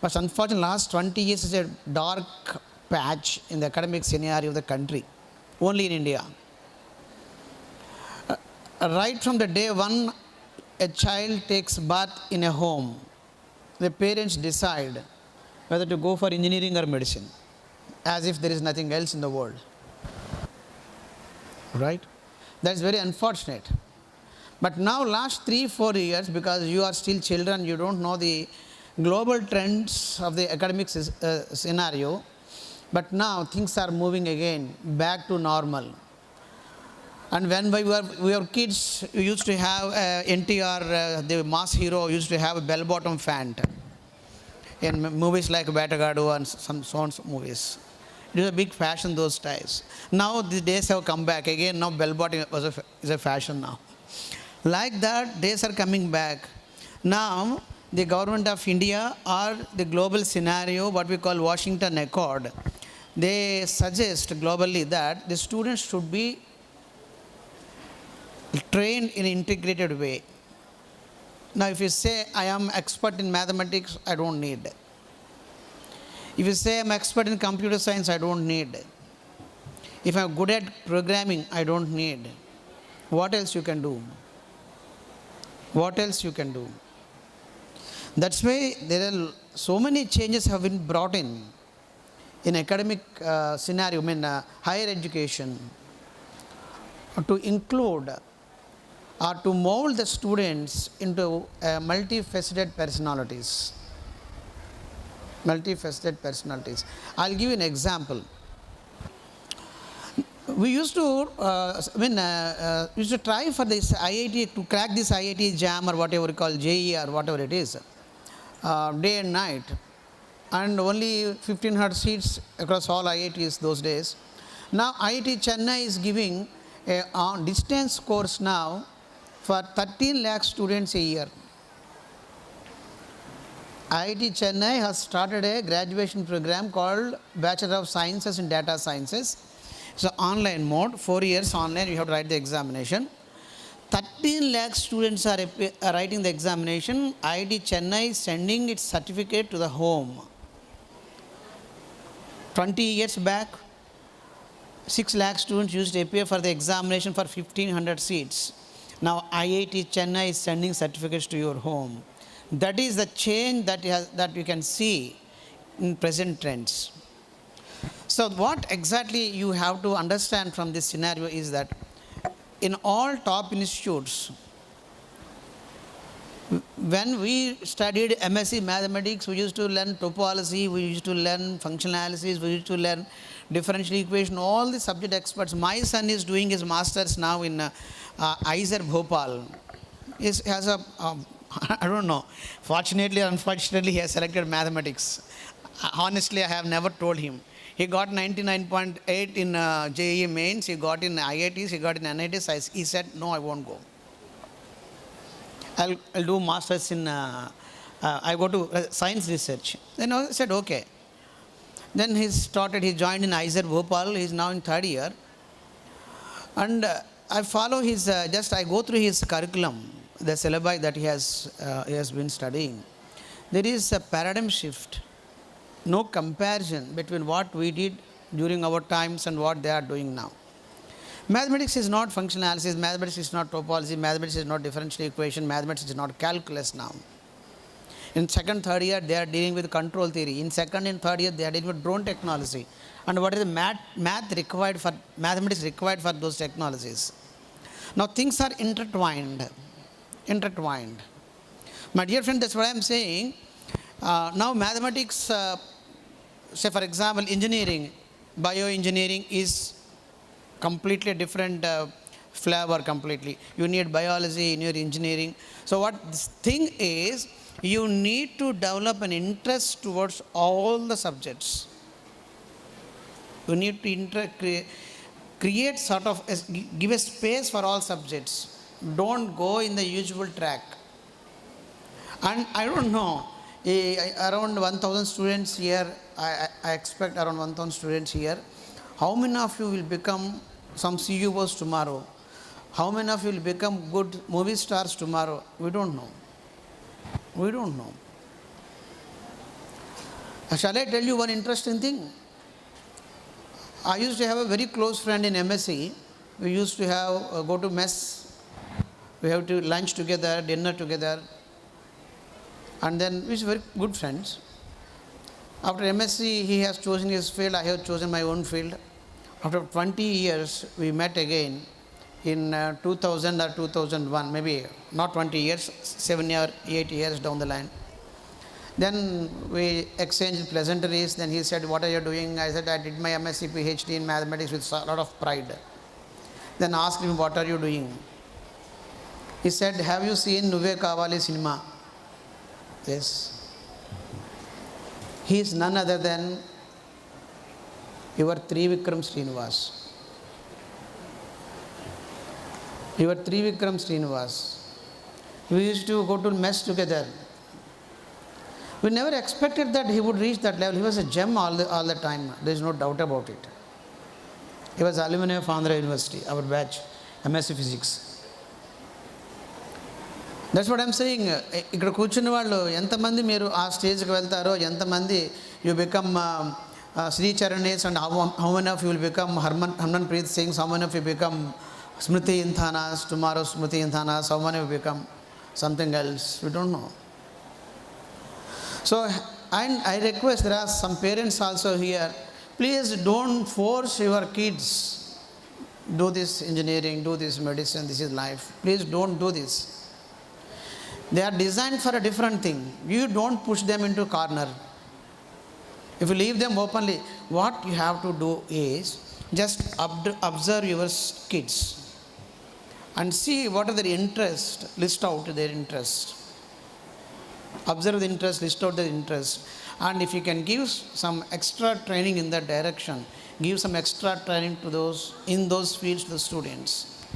But unfortunately, last 20 years is a dark patch in the academic scenario of the country, only in India. Right from the day one a child takes birth in a home, the parents decide whether to go for engineering or medicine, as if there is nothing else in the world. Right? That's very unfortunate. But now last 3-4 years, because you are still children, you don't know the global trends of the academic scenario, but now things are moving again back to normal. And when we were kids, we used to have NTR, the mass hero, used to have a bell-bottom pant in movies like Batagadu and some sons movies. It was a big fashion those days. Now the days have come back again. Now bell-bottom is a fashion now. Like that, days are coming back. Now the government of India or the global scenario, what we call Washington Accord, they suggest globally that the students should be trained in an integrated way. Now if you say I am expert in mathematics, I don't need. If you say I am expert in computer science, I don't need. If I am good at programming, I don't need. What else you can do? What else you can do? That's why there are so many changes have been brought in academic scenario, higher education, to include or to mold the students into multifaceted personalities. Multifaceted personalities. I'll give you an example. We used to try for this IIT, to crack this IIT JAM or whatever we call JEE or whatever it is, day and night. And only 1,500 seats across all IITs those days. Now IIT Chennai is giving a distance course now for 13 lakh students a year. IIT Chennai has started a graduation program called Bachelor of Sciences in Data Sciences. It's an online mode, 4 years online, you have to write the examination. 13 lakh students are writing the examination. IIT Chennai is sending its certificate to the home. 20 years back, 6 lakh students used to appear for the examination for 1,500 seats. Now IIT Chennai is sending certificates to your home. That is the change that you can see in present trends. So what exactly you have to understand from this scenario is that in all top institutes, when we studied MSc Mathematics, we used to learn topology, we used to learn functional analysis, we used to learn differential equation, all the subject experts. My son is doing his master's now in ISER Bhopal. He has a, I don't know, fortunately or unfortunately he has selected mathematics. Honestly, I have never told him. He got 99.8 in JEE mains, he got in IITs, he got in NITs. He said, no, I won't go. I'll do masters in, I go to science research. Then I said, okay. Then he joined in ISET Bhopal. He is now in third year. And I follow I go through his curriculum, the syllabi that he has been studying. There is a paradigm shift. No comparison between what we did during our times and what they are doing now. Mathematics is not functional analysis, mathematics is not topology, mathematics is not differential equation, mathematics is not calculus now. In second, third year, they are dealing with control theory. In second and third year, they are dealing with drone technology. And what is the mathematics required for those technologies? Now things are intertwined. My dear friend, that's what I am saying. Now mathematics, say for example, engineering, bioengineering is completely different flavor completely. You need biology, you need engineering. So what this thing is, you need to develop an interest towards all the subjects. You need to create sort of, give a space for all subjects. Don't go in the usual track. And I don't know, around 1,000 students here, I expect around 1,000 students here. How many of you will become some CEOs tomorrow? How many of you will become good movie stars tomorrow? We don't know. Shall I tell you one interesting thing? I used to have a very close friend in MSc. We used to have go to mess. We have to lunch together, dinner together. And then we were very good friends. After MSc, he has chosen his field, I have chosen my own field. After 20 years, we met again in 2000 or 2001, maybe not 20 years, 7 or 8 years down the line. Then we exchanged pleasantries. Then he said, what are you doing? I said, I did my MSc PhD in mathematics with a lot of pride. Then I asked him, what are you doing? He said, have you seen Nuve Kavali cinema? Yes. He is none other than your Trivikram Srinivas. Your Trivikram Srinivas. We used to go to mess together. We never expected that he would reach that level. He was a gem all the time. There is no doubt about it. He was alumni of Andhra University, our batch, MSc Physics. That's what I'm saying. ఇక్కడ కూర్చున్న వాళ్ళు ఎంతమంది మీరు ఆ స్టేజ్కి వెళ్తారో, ఎంతమంది you become Sri Charanes, and how many of you will become Harmanpreet Singh, how many of you become Smriti Inthanas, tomorrow Smriti Inthanas, how many of you become something else, we don't know. So, and I request, there are some parents also here, please don't force your kids, do this engineering, do this medicine, this is life. Please don't do this. They are designed for a different thing. You don't push them into a corner. If you leave them openly, what you have to do is just observe your kids and see what are their interests, list out their interest. Observe the interest, list out the interest. And if you can give some extra training in that direction, give some extra training to those, in those fields to the students,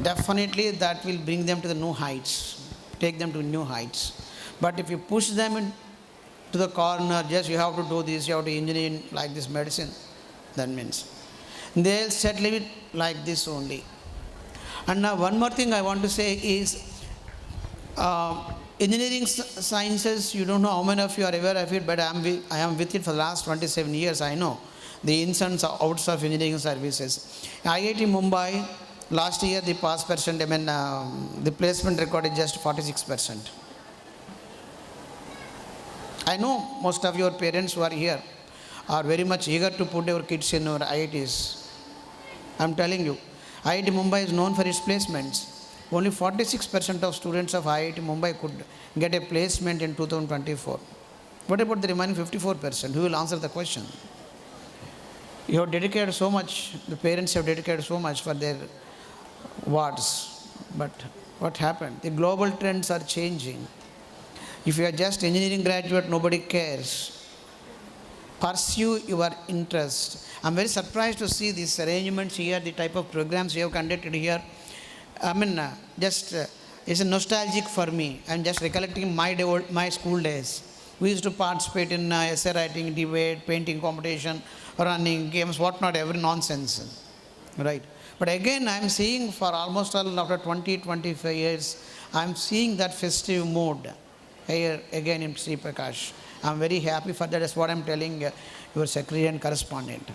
definitely that will bring them to the new heights, take them to new heights. But if you push them into the corner, just you have to do this, you have to engineer like this medicine, that means they'll settle it like this only. And now one more thing I want to say is, engineering sciences, you don't know how many of you are aware of it, but I am with it for the last 27 years. I know the ins and outs of engineering services. IIT Mumbai, last year the pass percent, the placement record is just 46%. I know most of your parents who are here are very much eager to put your kids in our IITs. I am telling you, IIT Mumbai is known for its placements. Only 46% of students of IIT Mumbai could get a placement in 2024. What about the remaining 54%? Who will answer the question? You have dedicated so much, the parents have dedicated so much for their wards. But what happened? The global trends are changing. If you are just engineering graduate, nobody cares. Pursue your interest. I am very surprised to see these arrangements here, the type of programs you have conducted here. It's a nostalgic for me. I am just recollecting my school days. We used to participate in essay writing, debate, painting competition, running games, whatnot, every nonsense. Right? But again, I'm seeing for almost all after 20, 25 years, I'm seeing that festive mood here again in Sri Prakash. I'm very happy for that. That's what I'm telling your secretary and correspondent.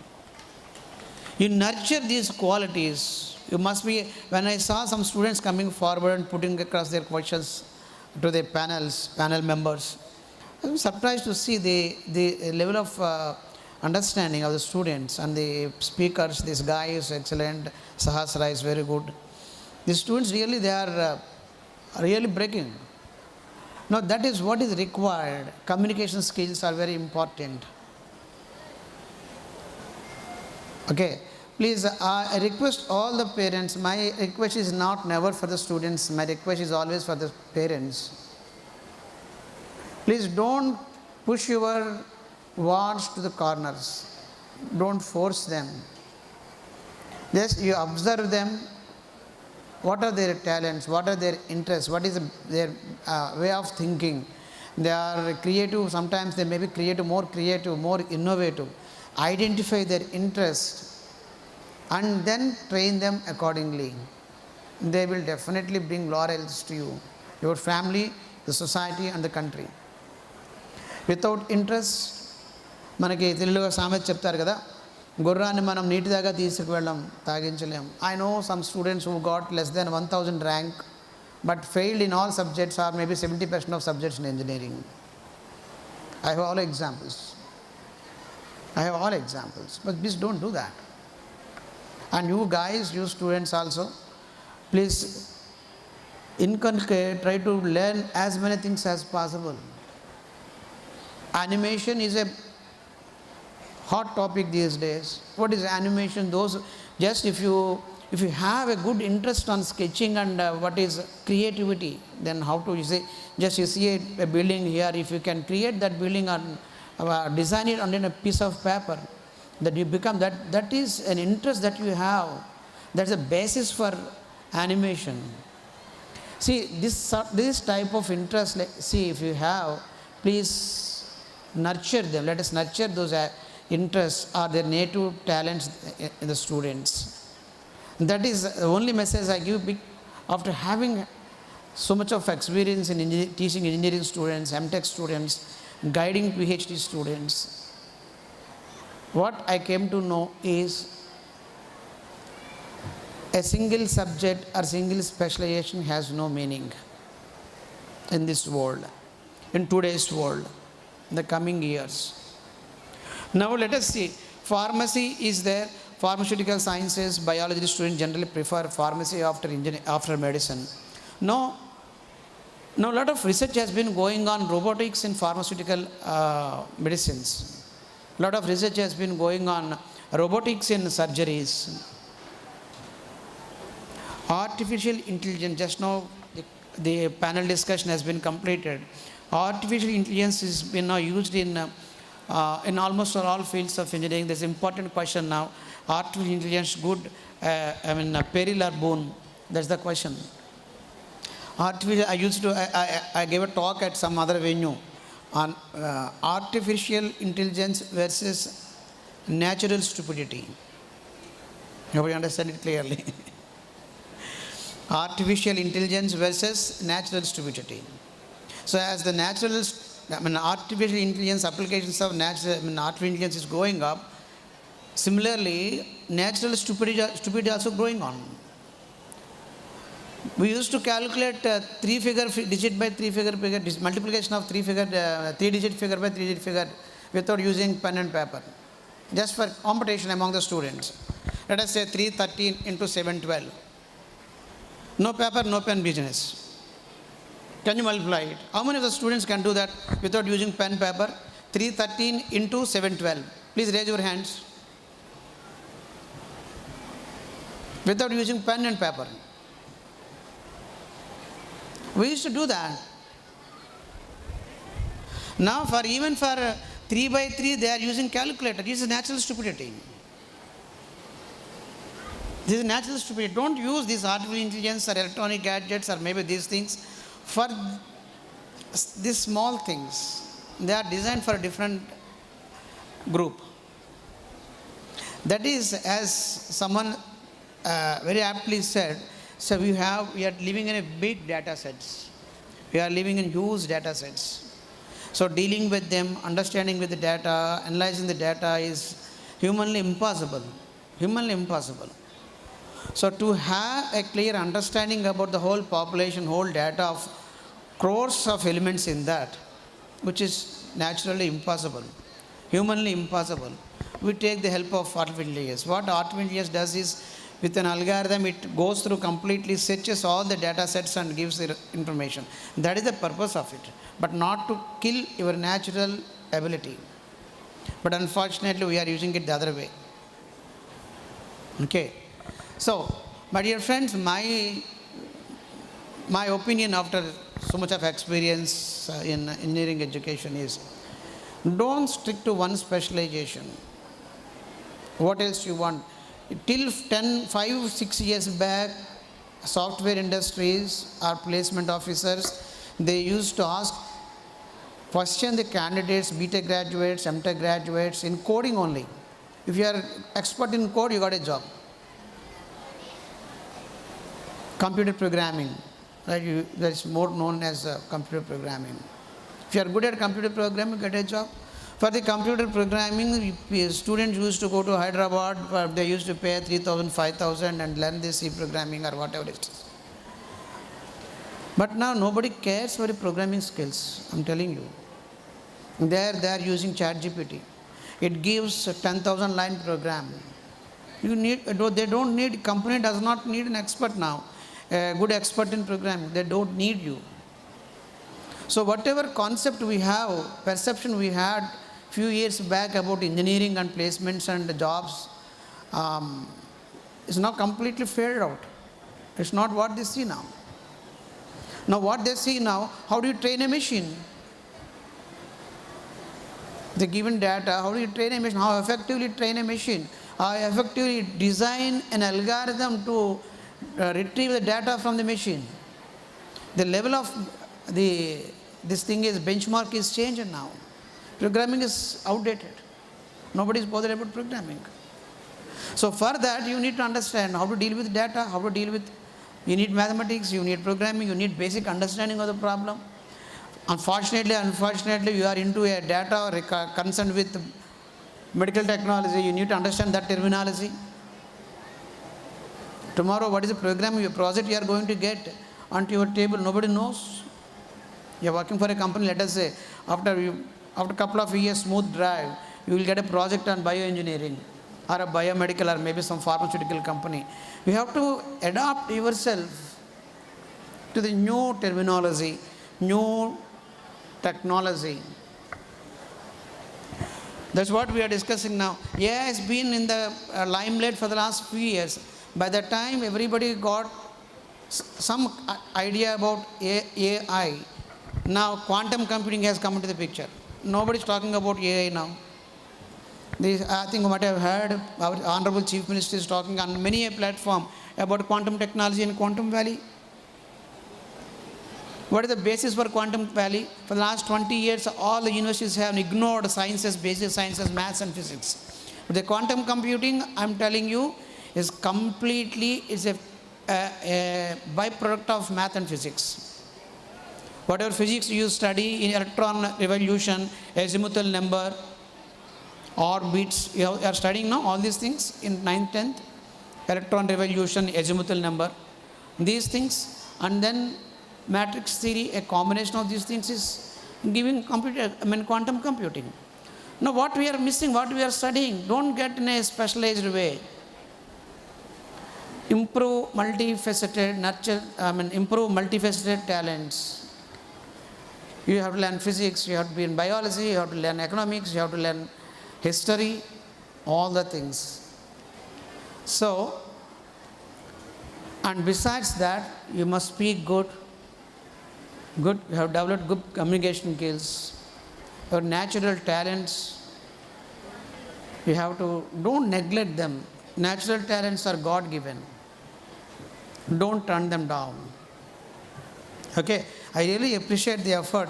You nurture these qualities. You must be, when I saw some students coming forward and putting across their questions to the panel members, I was surprised to see the level of understanding of the students and the speakers. This guy is excellent, Sahasra is very good. The students really, they are really breaking. Now that is what is required. Communication skills are very important. Okay, please, I request all the parents, my request is not never for the students, my request is always for the parents. Please don't push your wards to the corners. Don't force them. Just you observe them. What are their talents? What are their interests? What is their way of thinking? They are creative. Sometimes they may be creative, more innovative. Identify their interest and then train them accordingly. They will definitely bring laurels to you, your family, the society and the country. Without interest, మనకి తెలుగులో సామెత చెప్తారు కదా, గుర్రాన్ని మనం నీటి దాకా తీసుకువెళ్ళం, తాగించలేం. I know some students who got less than 1000 rank but failed in all subjects or maybe 70% of subjects in engineering. I have all examples. But please don't do that. And you guys, you students also, please inculcate, try to learn as many things as possible. Animation is a hot topic these days. What is animation? Those just if you have a good interest on sketching and what is creativity, then how to, you say, just you see a building here, if you can create that building and design it on a piece of paper, that you become, that is an interest that you have. That's the basis for animation. See, this type of interest, see, if you have, please nurture them. Let us nurture those interests or their native talents in the students. That is the only message I give after having so much of experience in teaching engineering students, MTech students, guiding PhD students. What I came to know is a single subject or single specialization has no meaning in this world, in today's world, in the coming years. Now let us see, pharmacy is there, pharmaceutical sciences, biology students generally prefer pharmacy after medicine. Now a lot of research has been going on robotics in pharmaceutical medicines. A lot of research has been going on robotics in surgeries. Artificial intelligence, just now the panel discussion has been completed. Artificial intelligence has been now used in almost all fields of engineering. There's an important question now. Artificial intelligence good, peril or boon? That's the question. I gave a talk at some other venue on artificial intelligence versus natural stupidity. Nobody understand it clearly. Artificial intelligence versus natural stupidity. So as the artificial intelligence applications of artificial intelligence is going up, similarly natural stupidity also growing on. We used to calculate digit by 3-figure figure, multiplication of 3-digit figure by 3-digit figure without using pen and paper, just for competition among the students. Let us say 313 into 712. No paper, no pen business. Can you multiply it? How many of the students can do that without using pen, paper? 313 into 712. Please raise your hands. Without using pen and paper. We used to do that. Now even for 3 by 3 they are using calculator. This is natural stupidity. This is natural stupidity. Don't use this artificial intelligence or electronic gadgets or maybe these things for these small things. they are designed for a different group. That is, as someone very aptly said, so we are living in a big data sets. We are living in huge data sets. So dealing with them, understanding with the data, analyzing the data is humanly impossible. Humanly impossible. So to have a clear understanding about the whole population, whole data of crores of elements in that, which is naturally impossible, humanly impossible, we take the help of artificial intelligence. What artificial intelligence does is, with an algorithm, it goes through completely, searches all the data sets and gives the information. That is the purpose of it, but not to kill your natural ability. But unfortunately, we are using it the other way. Okay. So, my dear friends, my opinion after so much of experience in engineering education is, don't stick to one specialization. What else you want? Till 5, 6 years back, software industries or placement officers, they used to question the candidates, BTech graduates, MTech graduates, in coding only. If you are expert in code, you got a job. Computer programming, right? That is more known as computer programming. If you are good at computer programming, you get a job. For the computer programming, students used to go to Hyderabad, where they used to pay 3,000, 5,000 and learn the C programming or whatever it is. But now nobody cares for the programming skills, I'm telling you. They are using ChatGPT. It gives a 10,000 line program. They don't need, company does not need an expert now, a good expert in programming. They don't need you. So whatever concept we have, perception we had few years back about engineering and placements and jobs, is now completely faded out. It's not what they see now. Now what they see now, how do you train a machine? The given data, how do you train a machine? How effectively train a machine? How effectively design an algorithm to retrieve the data from the machine? The level of this thing is, benchmark is changed now. Programming is outdated. Nobody is bothered about programming. So for that, you need to understand how to deal with data, how to deal with, you need mathematics, you need programming, you need basic understanding of the problem. Unfortunately, you are into a data or concerned with medical technology, you need to understand that terminology. Tomorrow, what is the program, your project you are going to get onto your table, nobody knows. You are working for a company, let us say, after a couple of years smooth drive, you will get a project on bioengineering or a biomedical or maybe some pharmaceutical company. You have to adapt yourself to the new terminology, new technology. That's what we are discussing now. AI has been in the limelight for the last few years. By the time everybody got some idea about AI, now quantum computing has come into the picture. Nobody is talking about AI now. I think what I have heard, our Honorable Chief Minister is talking on many a platform about quantum technology in Quantum Valley. What is the basis for Quantum Valley? For the last 20 years, all the universities have ignored sciences, basic sciences, maths and physics. But the quantum computing, I'm telling you, is completely, is a byproduct of math and physics. Whatever physics you study in electron revolution, azimuthal number, orbits, you are studying now all these things in 9th, 10th, electron revolution, azimuthal number, these things, and then matrix theory, a combination of these things is giving quantum computing. Now what we are missing, what we are studying, don't get in a specialized way. Improve multifaceted, improve multifaceted talents. You have to learn physics, you have to be in biology, you have to learn economics, you have to learn history, all the things. So, and besides that, you must speak good, you have developed good communication skills, your natural talents, you have to, don't neglect them. Natural talents are God-given. Don't turn them down. Okay, I really appreciate the effort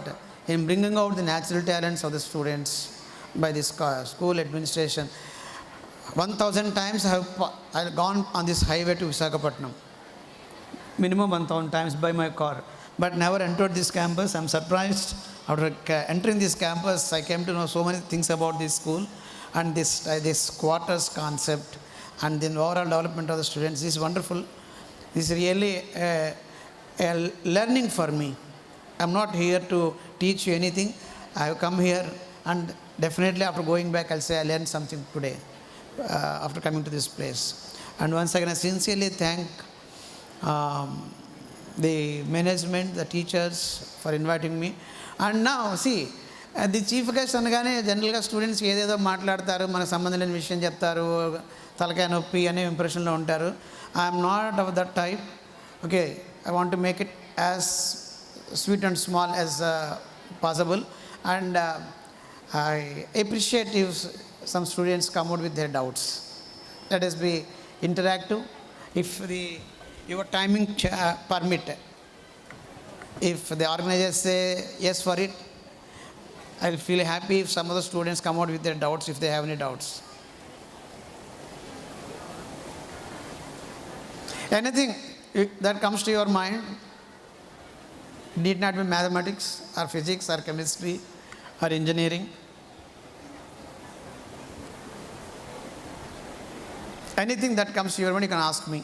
in bringing out the natural talents of the students by this school administration. 1,000 times I have gone on this highway to Visakhapatnam. Minimum 1,000 times by my car, but never entered this campus. I'm surprised. After entering this campus, I came to know so many things about this school and this quarters concept and the overall development of the students. This is wonderful. This is really a learning for me. I'm not here to teach you anything. I have come here, and definitely after going back, I'll say I learned something today after coming to this place. And once again, I sincerely thank the management, the teachers for inviting me. And now, see, the chief guest అనగానే జనరల్గా students ఏదేదో మాట్లాడతారు, మనకు సంబంధం లేని విషయం చెప్తారు, తలకాయ నొప్పి అనే ఇంప్రెషన్లో ఉంటారు. I'm not of that type. Okay, I want to make it as sweet and small as possible, and I appreciate if some students come out with their doubts. Let us be interactive. If your timing permit, if the organizers say yes for it, I'll feel happy if some of the students come out with their doubts if they have any doubts. Anything that comes to your mind, need not be mathematics or physics or chemistry or engineering. Anything that comes to your mind, you can ask me.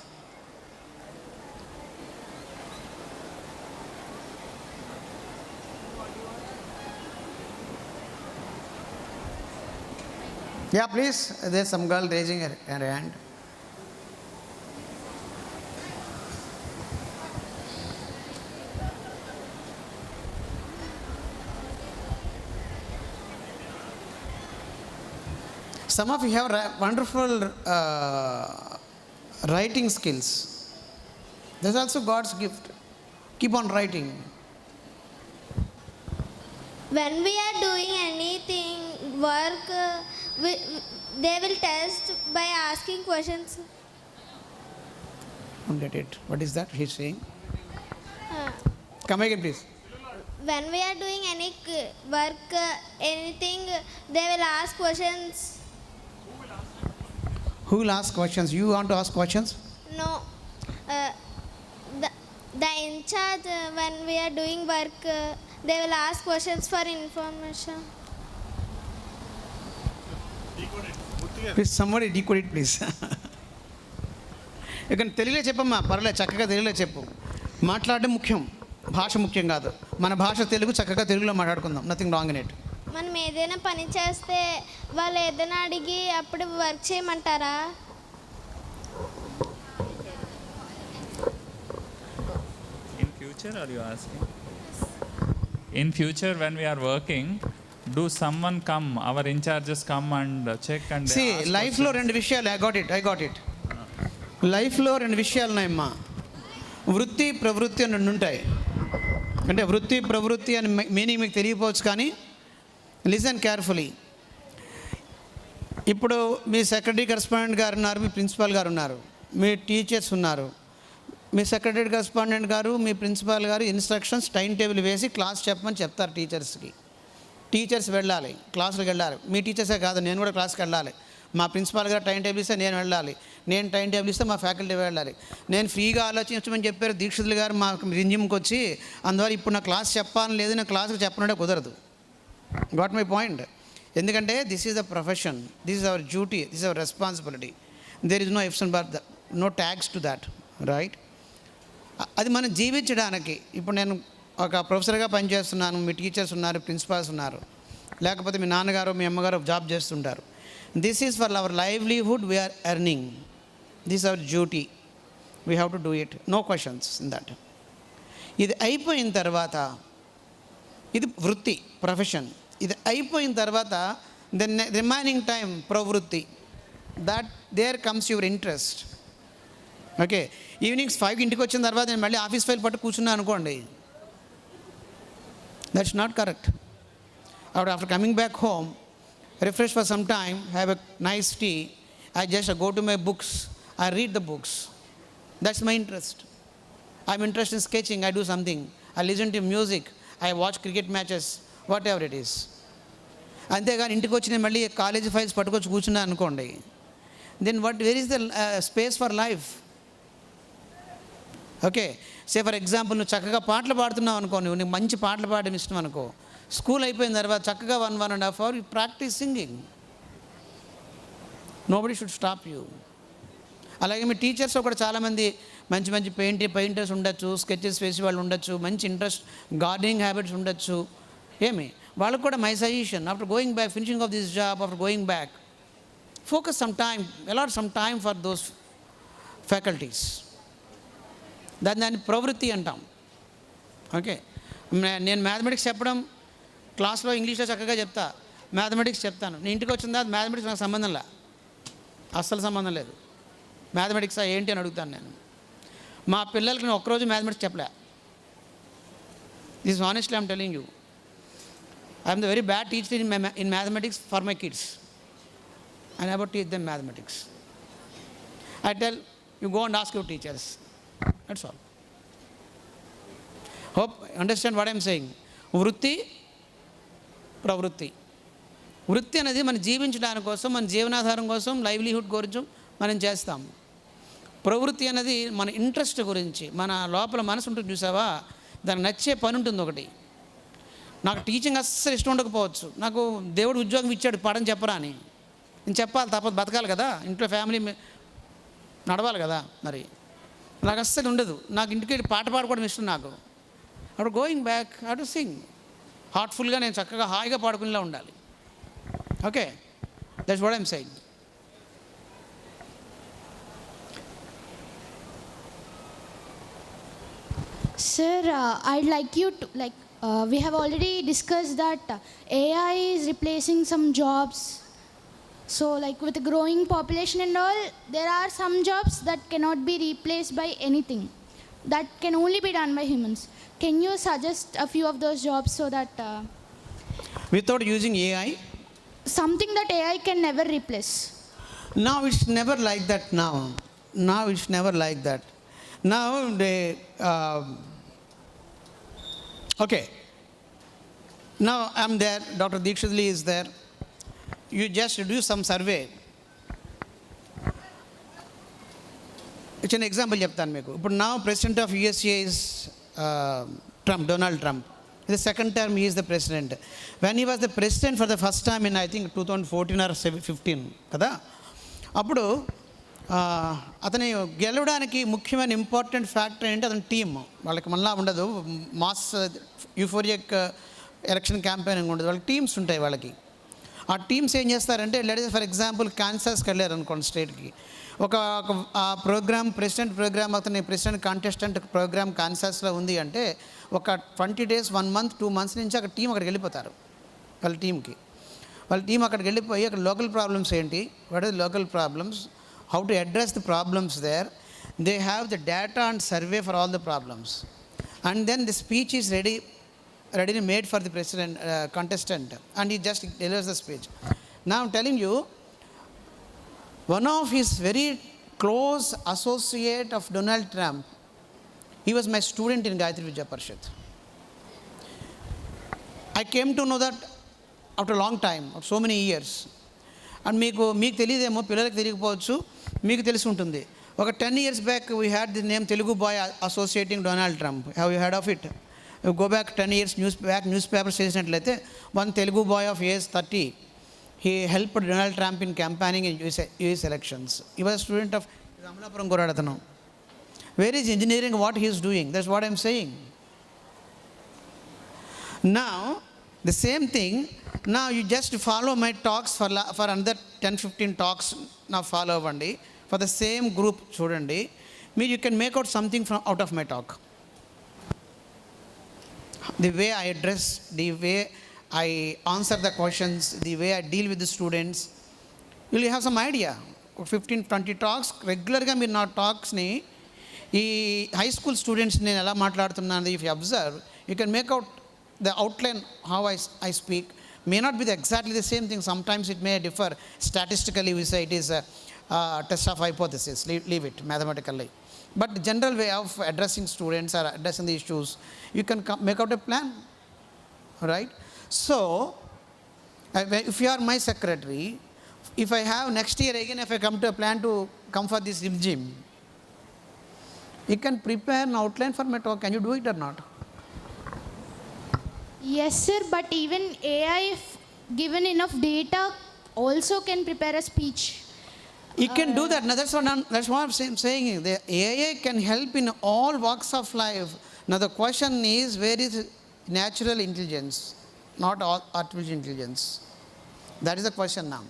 Yeah, please. There's some girl raising her hand. Some of you have wonderful writing skills. That's also God's gift. Keep on writing. When we are doing anything, work, they will test by asking questions. Don't get it. What is that he's saying? Come again, please. When we are doing any work, anything, they will ask questions. Who will ask questions? You want to ask questions? No. The in charge, when we are doing work, they will ask questions for information. Please, somebody decode it, please. You can తెలుగులో చెప్పమ్మా, పర్లేదు, చక్కగా తెలుగులో చెప్పు. మాట్లాడడం ముఖ్యం, భాష ముఖ్యం కాదు. మన భాష తెలుగు, చక్కగా తెలుగులో మాట్లాడుకుందాం. Nothing wrong in it. మనం ఏదైనా పని చేస్తే వాళ్ళు ఏదైనా అడిగి అప్పుడు వర్క్ చేయమంటారా? In future, are you asking? In future, when we are working, do someone come, our in charges come and check and see, ask life లో రెండు విషయాలు. I got it. లైఫ్ లో రెండు విషయాలు ఉన్నాయమ్మా. వృత్తి ప్రవృత్తి అని రెండు ఉంటాయి. అంటే వృత్తి ప్రవృత్తి అని మీనింగ్ మీకు తెలియకపోవచ్చు, కానీ లిసన్ కేర్ఫుల్లీ. ఇప్పుడు మీ సెక్రటరీ కరెస్పాండెంట్ గారు ఉన్నారు, మీ ప్రిన్సిపాల్ గారు ఉన్నారు, మీ టీచర్స్ ఉన్నారు. మీ సెక్రటరీ కరెస్పాండెంట్ గారు, మీ ప్రిన్సిపాల్ గారు ఇన్స్ట్రక్షన్స్ టైం టేబుల్ వేసి క్లాస్ చెప్పమని చెప్తారు టీచర్స్కి. టీచర్స్ వెళ్ళాలి, క్లాసులకు వెళ్ళాలి. మీ టీచర్సే కాదు, నేను కూడా క్లాస్కి వెళ్ళాలి. మా ప్రిన్సిపాల్ గారు టైం టేబుల్ ఇస్తే నేను వెళ్ళాలి, నేను టైం టేబుల్ ఇస్తే మా ఫ్యాకల్టీ వెళ్ళాలి. నేను ఫ్రీగా ఆలోచించమని చెప్పారు దీక్షితులు గారు మా రింజిమ్కి వచ్చి, అందువల్ల ఇప్పుడు నా క్లాస్ చెప్పాలని లేదు, నా క్లాస్కి చెప్పనుంటే కుదరదు. Got my point? ఎందుకంటే this is the profession, this is our duty, this is our responsibility. There is no ifs and but no tax to that, right? అది మనం జీవించడానికి. ఇప్పుడు నేను ఒక ప్రొఫెసర్గా పనిచేస్తున్నాను, మీ టీచర్స్ ఉన్నారు, ప్రిన్సిపాల్స్ ఉన్నారు, లేకపోతే మీ నాన్నగారు మీ అమ్మగారు జాబ్ చేస్తుంటారు. This is for our livelihood, we're earning, this our duty, we have to do it, no questions in that. ఇది అయిపోయిన తర్వాత, ఇది వృత్తి, ప్రొఫెషన్. ఇది అయిపోయిన తర్వాత దెన్ రిమైనింగ్ టైం ప్రవృత్తి, that there comes your interest. Okay, evenings 5కి ఇంటికి వచ్చిన తర్వాత నేను మళ్ళీ ఆఫీస్ ఫైల్ పట్టు కూర్చున్నాను అనుకోండి, that's not correct. After coming back home, refresh for some time, have a nice tea, I just go to my books, I read the books. That's my interest. I'm interested in sketching, I do something. I listen to music, I watch cricket matches what ever it is. అంతేగాని ఇంటికి వచ్చి నేను మళ్ళీ college files పట్టుకొచ్చి కూర్చున్నాను అనుకోండి, then where is the space for life? Okay, say for example నువ్వు చక్కగా పాటలు పాడుతున్నావు అనుకో, నీకు మంచి పాటలు పాడడం ఇష్టం అనుకో, స్కూల్ అయిపోయిన తర్వాత చక్కగా 1.5 hours you practice singing. Nobody should stop you. అలాగే మీ టీచర్స్ కూడా చాలామంది మంచి మంచి పెయింటర్స్ ఉండొచ్చు, స్కెచెస్ వేసే వాళ్ళు ఉండొచ్చు, మంచి ఇంట్రెస్ట్ గార్డెనింగ్ హ్యాబిట్స్ ఉండొచ్చు. ఏమి వాళ్ళకు కూడా my suggestion, after going back, finishing of this job, after going back, focus some time, allot some time for those faculties. దాన్ని ప్రవృత్తి అంటాం. ఓకే, నేను మ్యాథమెటిక్స్ చెప్పడం క్లాస్లో ఇంగ్లీష్లో చక్కగా చెప్తా, మ్యాథమెటిక్స్ చెప్తాను. నేను ఇంటికి వచ్చిన తర్వాత మ్యాథమెటిక్స్ నాకు సంబంధం లే, అస్సలు సంబంధం లేదు. మ్యాథమెటిక్సా ఏంటి అని అడుగుతాను నేను. మా పిల్లలకి నేను ఒక్కరోజు మ్యాథమెటిక్స్ చెప్పలే. This honestly I'm telling you. I'm the very bad teacher in mathematics for my kids. I never teach them mathematics. I tell you, go and ask your teachers. That's all. Hope you understand what I am saying. వృత్తి, ప్రవృత్తి. వృత్తి అనేది మనం జీవించడానికి కోసం, మన జీవనాధారం కోసం, లైవ్లీహుడ్ గురించి మనం చేస్తాం. ప్రవృత్తి అనేది మన ఇంట్రెస్ట్ గురించి, మన లోపల మనసు ఉంటుంది చూసావా, దానికి నచ్చే పని ఉంటుంది ఒకటి. నాకు టీచింగ్ అస్సలు ఇష్టం ఉండకపోవచ్చు, నాకు దేవుడు ఉద్యోగం ఇచ్చాడు పాఠం చెప్పరా అని నేను చెప్పాలి, తప్పదు, బతకాలి కదా, ఇంట్లో ఫ్యామిలీ నడవాలి కదా. మరి నాకు అస్సలు ఉండదు, నాకు ఇంటికి పాట పాడుకోవడం ఇష్టం. నాకు అప్పుడు going back how to sing హార్ట్ఫుల్గా, నేను చక్కగా హాయిగా పాడుకునేలా ఉండాలి. Okay, that's what I'm saying. Sir, I'd like you to, we have already discussed that AI is replacing some jobs. So, with the growing population and all, there are some jobs that cannot be replaced by anything. That can only be done by humans. Can you suggest a few of those jobs so that... without using AI? Something that AI can never replace. Now it's never like that now. Now it's never like that. Now they... okay. Now I'm there, Dr. Dikshitli is there. You just do some survey. It's an example చెప్తాను మీకు. ఇప్పుడు now president of USA is Trump, Donald Trump. The second term he is the president. When he was the president for the first time in I think 2014 or 15 కదా, అప్పుడు అతని గెలవడానికి ముఖ్యమైన important factor ఏంటి, అతని టీమ్. వాళ్ళకి మళ్ళా ఉండదు మాస్ యూఫోరిక్ ఎలక్షన్ క్యాంపెయినింగ్ ఉండదు, వాళ్ళకి టీమ్స్ ఉంటాయి. వాళ్ళకి ఆ టీమ్స్ ఏం చేస్తారంటే, లెట్స్ ఫర్ ఎగ్జాంపుల్ కాన్సాస్కి వెళ్ళారు అనుకోండి, స్టేట్కి. ఒక ప్రోగ్రామ్, ప్రెసిడెంట్ ప్రోగ్రామ్, అతని ప్రెసిడెంట్ కాంటెస్టెంట్ ప్రోగ్రామ్ కాన్సాస్లో ఉంది అంటే, ఒక 20 days, 1 month, 2 months నుంచి అక్కడ టీం అక్కడికి వెళ్ళిపోతారు. వాళ్ళ టీం అక్కడికి వెళ్ళిపోయి అక్కడ లోకల్ ప్రాబ్లమ్స్ ఏంటి, what are local problems, how to address the problems there. They have the data and survey for all the problems, and then the speech is ready made for the president contestant, and he just delivers the speech. Now I'm telling you, one of his very close associate of Donald Trump, he was my student in Gayatri Vidya Parishad. I came to know that after a long time, after so many years. And మీకు తెలియదేమో, పిల్లలకి తెలియకపోవచ్చు, మీకు తెలిసి ఉంటుంది. ఒక 10 years back we had the name Telugu boy associating Donald Trump. Have you heard of it? Go back 10 years news papers చేసినట్లయితే, one Telugu boy of age 30, he help Donald Trump in campaigning in US elections. He was student of Amalapuram కోరాడతను. Where is engineering, what he is doing, that's what I'm saying. Now the same thing, now you just follow my talks for another 10-15 talks. Now follow avandi for the same group chudandi, you can make out something from out of my talk. The way I address, the way I answer the questions, the way I deal with the students, you will have some idea. 15-20 talks regular ga meer na talks ni ee high school students నేను ఎలా మాట్లాడుతున్నాను, if you observe, you can make out the outline how I speak. May not be exactly the same thing, sometimes it may differ statistically. We say it is a test of hypothesis, leave it mathematically, but the general way of addressing students or addressing the issues, you can make out a plan, right? So, if you are my secretary, if I have next year again, if I come to a plan to come for this RimZhim, you can prepare an outline for my talk. Can you do it or not? Yes, sir, but even AI, if given enough data, also can prepare a speech. You can do that. Now, that's what I'm saying. The AI can help in all walks of life. Now, the question is, where is natural intelligence, not artificial intelligence? That is the question now.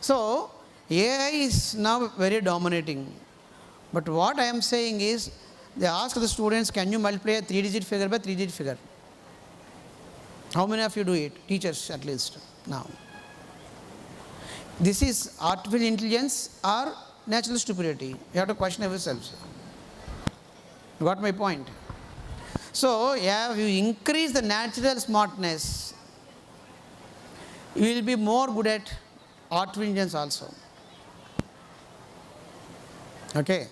So, AI is now very dominating. But what I am saying is, they ask the students, can you multiply a 3-digit figure by 3-digit figure? How many of you do it? Teachers at least now. This is artificial intelligence or natural stupidity. You have to question yourselves. You got my point? So, if you increase the natural smartness, you will be more good at artificial intelligence also. Okay.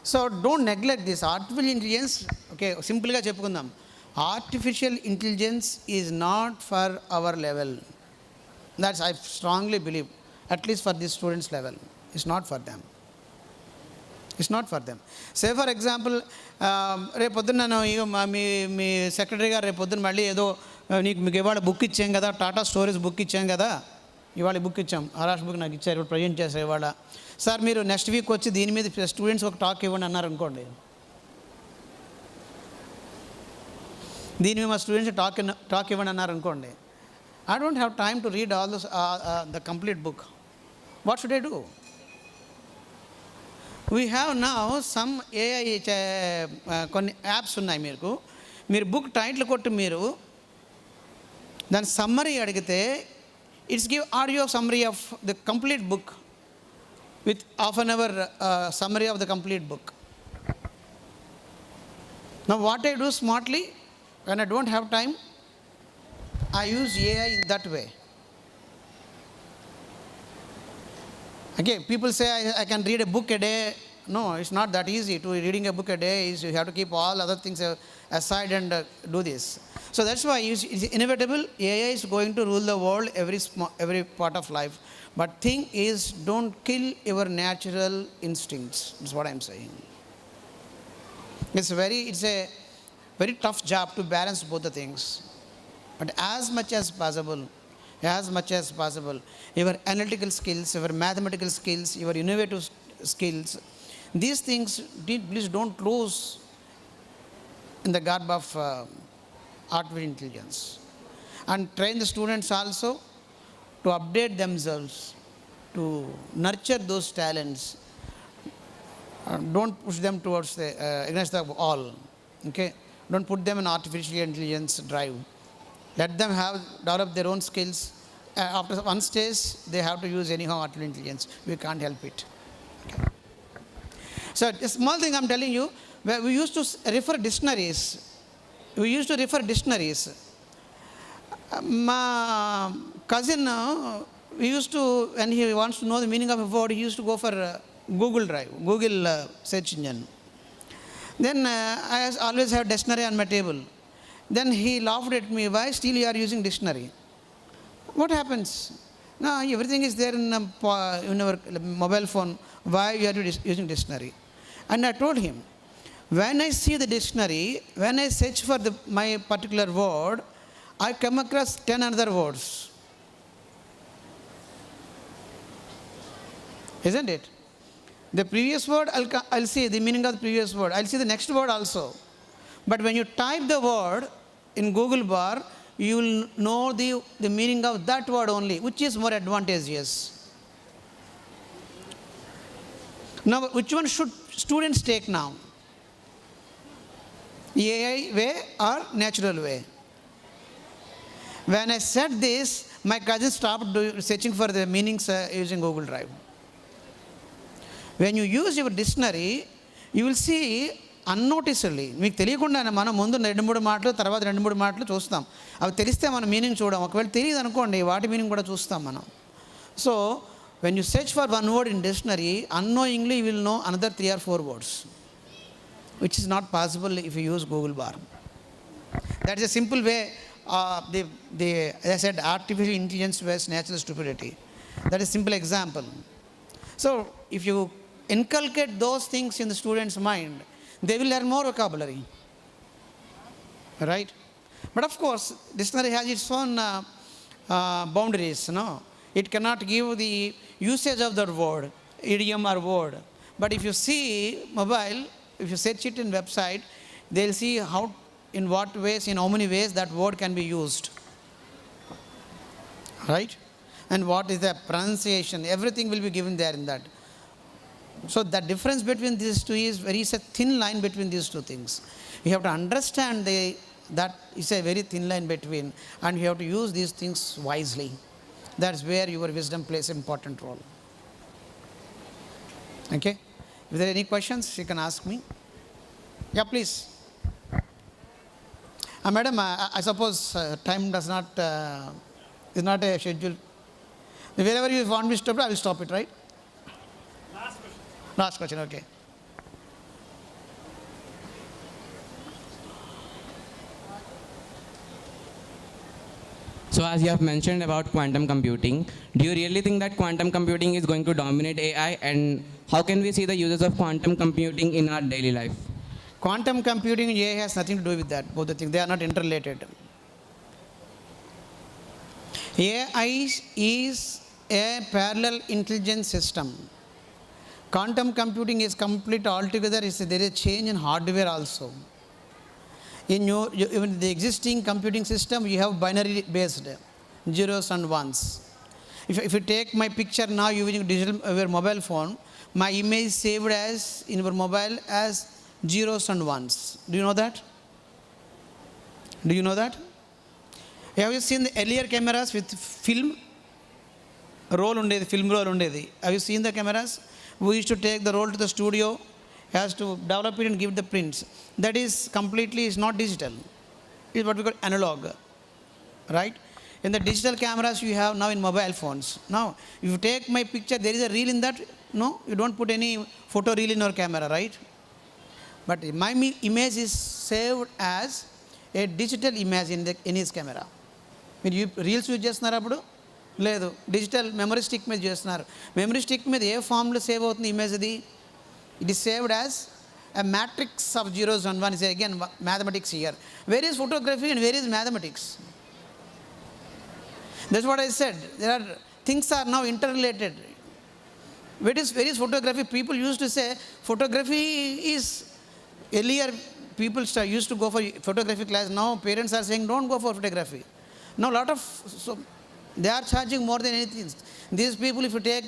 So, don't neglect this. Artificial intelligence, okay, simply cheppukundam. Artificial intelligence is not for our level. That's I strongly believe, at least for the students' level. It's not for them. It's not for them. Say for example, రేపొద్దున మీ secretary గారు రేపొద్దున మళ్ళీ ఏదో మీకు ఇవాళ book ఇచ్చాం కదా, Tata storage book ఇచ్చాం కదా, ఇవాళ బుక్ ఇచ్చాం, ఆరాష్ బుక్ నాకు ఇచ్చారు, ఇప్పుడు ప్రజెంట్ చేశారు ఇవాళ. సార్ మీరు నెక్స్ట్ వీక్ వచ్చి దీని మీద స్టూడెంట్స్ ఒక టాక్ ఇవ్వండి అన్నారు అనుకోండి. దీని మీద మా స్టూడెంట్స్ టాక్ ఇవ్వండి అన్నారు అనుకోండి. I don't have time to read all this, the complete book. What should I do? We have now some AI కొన్ని యాప్స్ ఉన్నాయి. మీరు బుక్ టైటిల్ కొట్టి మీరు దాని సమ్మరీ అడిగితే it's give audio summary of the complete book with half an hour summary of the complete book. Now what I do smartly, when I don't have time, I use AI in that way. Okay, people say I can read a book a day. No, it's not that easy. To reading a book a day is you have to keep all other things aside and do this. So that's why it's inevitable. AI is going to rule the world, every part of life. But thing is, don't kill your natural instincts. That's what I'm saying. It's a very tough job to balance both the things. But as much as possible, your analytical skills, your mathematical skills, your innovative skills, these things, please don't lose in the garb of artificial intelligence. And train the students also to update themselves, to nurture those talents. Don't push them towards against the wall. Okay? Don't put them in artificial intelligence drive. Let them develop their own skills. After one stage, they have to use anyhow artificial intelligence. We can't help it. Okay. So a small thing I'm telling you, where we used to refer dictionaries. My cousin, we used to, when he wants to know the meaning of a word, he used to go for Google Drive, Google search engine. Then I always have dictionary on my table. Then he laughed at me, why still you are using dictionary? What happens? No, everything is there in our mobile phone. Why you are using dictionary? And I told him, when I see the dictionary, when I search for my particular word, I come across 10 other words. Isn't it? The previous word, I'll see the meaning of the previous word. I'll see the next word also. But when you type the word in Google bar, you will know the meaning of that word only, which is more advantageous. Now, which one should students take now? AI way or natural way? When I said this, my cousin stopped searching for the meanings using Google Drive. When you use your dictionary, you will see అన్నోటిస్డ్లీ మీకు తెలియకుండానే మనం ముందు 2-3 మాటలు తర్వాత 2-3 మాటలు చూస్తాం. అవి తెలిస్తే మనం మీనింగ్ చూడం. ఒకవేళ తెలియదు అనుకోండి, వాటి మీనింగ్ కూడా చూస్తాం మనం. So when you search for one word in dictionary, annoyingly you will know another 3 or 4 words, which is not possible if you use Google bar. That is a simple way as I said, artificial intelligence versus natural stupidity. That is a simple example. So if you inculcate those things in the student's mind, they will learn more vocabulary. Right? But of course, dictionary has its own boundaries. No? It cannot give the usage of that word, idiom or word. But if you see mobile, if you search it in website, they'll see how, in what ways, in how many ways that word can be used. Right? And what is the pronunciation, everything will be given there in that. So the difference between these two is very a thin line between these two things. You have to understand that is a very thin line between, and you have to use these things wisely. That's where your wisdom plays an important role. Okay? If there are any questions, you can ask me. Yeah, please. Madam, I suppose time does not, is not a schedule. Wherever you want me to stop it, I will stop it, right? Last question, okay. So as you have mentioned about quantum computing, do you really think that quantum computing is going to dominate AI, and how can we see the uses of quantum computing in our daily life? Quantum computing and AI has nothing to do with that, both the things. They are not interrelated. AI is a parallel intelligence system. Quantum computing is complete altogether. There is a change in hardware also. In even the existing computing system, you have binary based, zeros and ones. If you take my picture now using your mobile phone, my image saved as in your mobile as zeros and ones. Do you know that? Do you know that? Have you seen the earlier cameras with film roll undedi, film roll undedi? Have you seen the cameras? We used to take the roll to the studio, has to develop it and give the prints. That is completely, is not digital. It's what we call analog, right? In the digital cameras you have now in mobile phones. Now, if you take my picture, there is a reel in that. No, you don't put any photo reel in your camera, right? But my image is saved as a digital image in his camera. మీరు reels use చేస్తున్నారు అప్పుడు లేదు, digital memory stick మీద చేస్తున్నారు. Memory stick మీద ఏ ఫామ్లో save అవుతుంది image? అది it is saved as a matrix of zeros and ones. Again, mathematics here. Where is photography and where is mathematics? That's what I said. There are things are now interrelated. Where is photography? People used to say photography is, earlier people used to go for photography class. Now parents are saying don't go for photography. Now a lot of, so they are charging more than anything. These people, if you take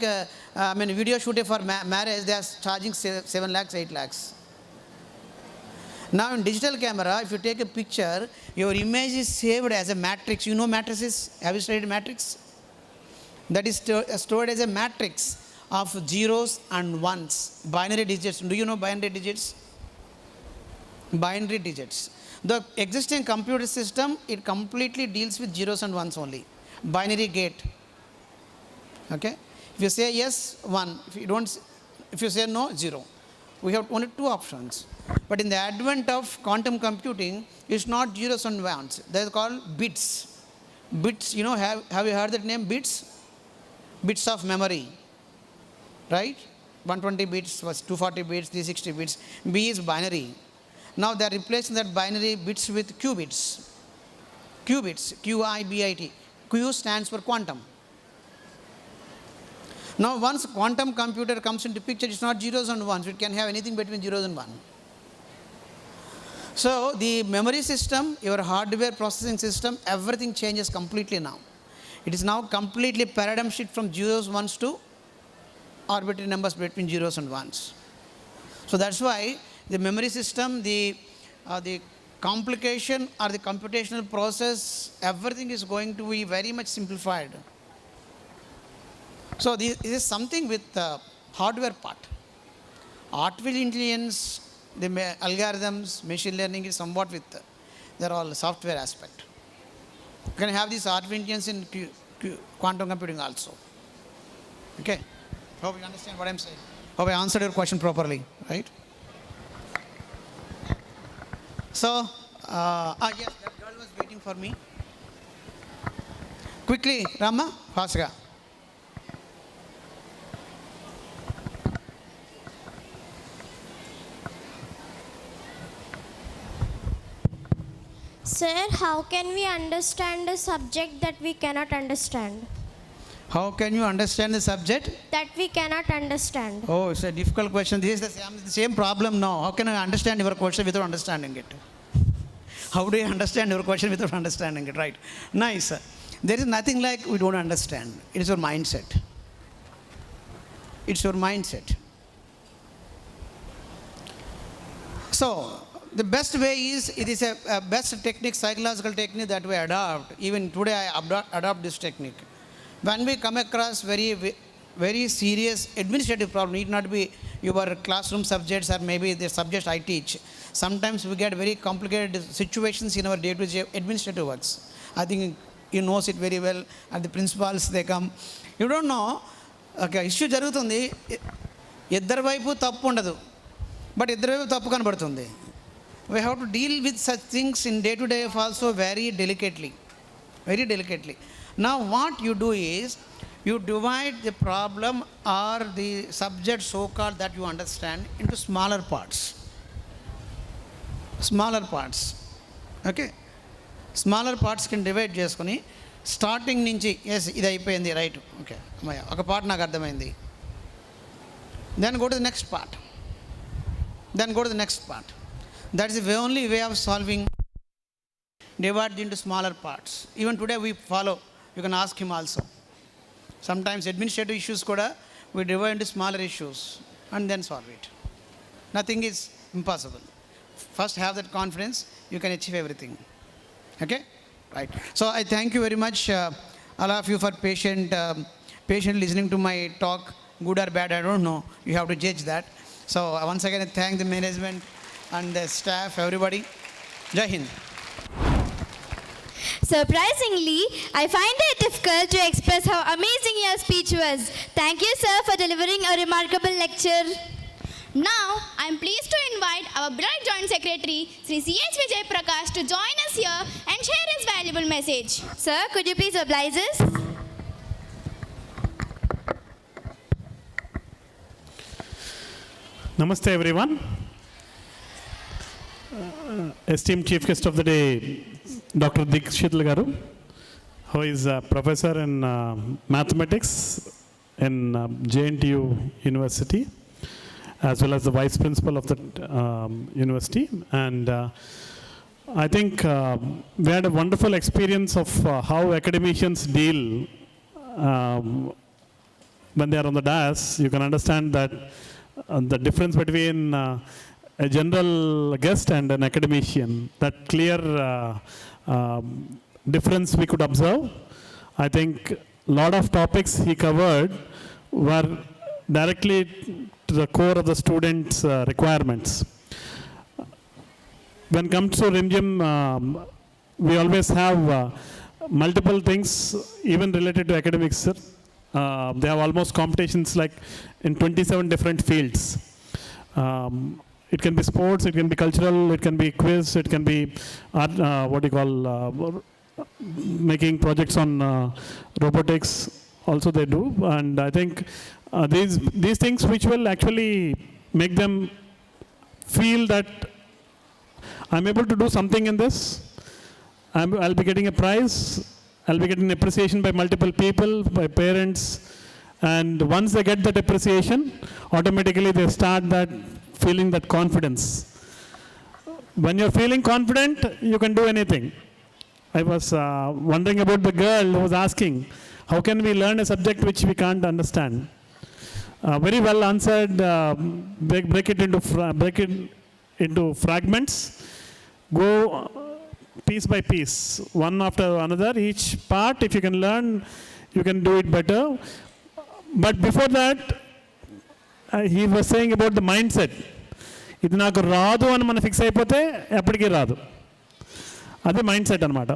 video shooting for marriage, they are charging 7 lakhs, 8 lakhs. Now in digital camera, if you take a picture, your image is saved as a matrix. You know matrices? Have you studied matrix? That is stored as a matrix of zeros and ones, binary digits. Do you know binary digits? Binary digits. The existing computer system, it completely deals with zeros and ones only. Binary gate. Okay? If you say yes, 1. If you say no, 0. We have only 2 options. But in the advent of quantum computing, it's not zeros and ones. They are called bits. Bits, you know, have you heard that name, bits? Bits of memory. Right? 120 bits was 240 bits, 360 bits. B is binary. Now they are replacing that binary bits with qubits. Qubits, Q-I-B-I-T. Q stands for quantum. Now once quantum computer comes into picture, it's not zeros and ones. It can have anything between zeros and 1. So the memory system, your hardware processing system, everything changes completely now. It is now completely paradigm shift from zeros, ones to arbitrary numbers between zeros and ones. So that's why the memory system, the complication or the computational process, everything is going to be very much simplified. So this is something with the hardware part. Artificial intelligence, the algorithms, machine learning is somewhat with, they're all software aspect. You can have this artificial intelligence in quantum computing also. Okay? Hope you understand what I'm saying. Hope I answered your question properly, right? So, yes, that girl was waiting for me. Quickly రామ్మా, ఫాస్ట్గా. Sir, how can we understand a subject that we cannot understand? How can you understand the subject? That we cannot understand. Oh, it's a difficult question. This is the same problem now. How can I understand your question without understanding it? How do you understand your question without understanding it? Right. Nice. There is nothing like we don't understand. It is your mindset. It's your mindset. So, the best way is, it is a best technique, psychological technique that we adopt. Even today I adopt this technique. When we come across very serious administrative problem, need not be your classroom subjects or maybe the subjects I teach. Sometimes we get very complicated situations in our day-to-day administrative works. I think you knows it very well, and the principals, they come. You don't know, okay, issue jarugutundi, iddar vaipu tappu undadu, but iddar vaipu tappu kanabadutundi. We have to deal with such things in day-to-day also very delicately. Very delicately. Now what you do is, you divide the problem or the subject so-called that you understand into smaller parts. Smaller parts. Okay? Smaller parts can divide చేసుకొని starting నుంచి yes ఇది అయిపోయింది right okay అమ్మయ్య ఒక part నాకు అర్థమైంది, then go to the next part, then go to the next part. That is the only way of solving, divided into smaller parts. Even today we follow, you can ask him also. Sometimes administrative issues kuda we divide into smaller issues and then solve it. Nothing is impossible. First have that confidence, you can achieve everything. Okay? Right. So I thank you very much, all of you, for patient listening to my talk. Good or bad, I don't know. You have to judge that. So once again I thank the management and the staff, everybody. Jai Hind. Surprisingly, I find it difficult to express how amazing your speech was. Thank you, sir, for delivering a remarkable lecture. Now, I am pleased to invite our bright Joint Secretary, Sri C.H. Vijay Prakash, to join us here and share his valuable message. Sir, could you please oblige us? Namaste, everyone. Esteemed Chief Guest of the Day, Dr. Dikshitla Garu, who is a professor in mathematics in JNTU University, as well as the vice principal of the university. And I think we had a wonderful experience of how academicians deal when they are on the dais. You can understand that the difference between a general guest and an academician, that clear difference we could observe. I think a lot of topics he covered were directly to the core of the students' requirements. When it comes to RimZhim, we always have multiple things even related to academics. They have almost competitions like in 27 different fields. It can be sports, it can be cultural, it can be quiz, it can be making projects on robotics. Also they do, and I think these things which will actually make them feel that I'm able to do something in this. I'll be getting a prize. I'll be getting appreciation by multiple people, by parents, and once they get that appreciation, automatically they start that feeling that confidence. When you're feeling confident, you can do anything. I was wondering about the girl who was asking, how can we learn a subject which we can't understand? Very well answered. Break it into fragments. Go piece by piece, one after another. Each part, if you can learn, you can do it better. But before that, he was saying about the mindset. ఇది నాకు రాదు అని మనం fix అయిపోతే ఎప్పటికీ రాదు. అదే mind set అనమాట.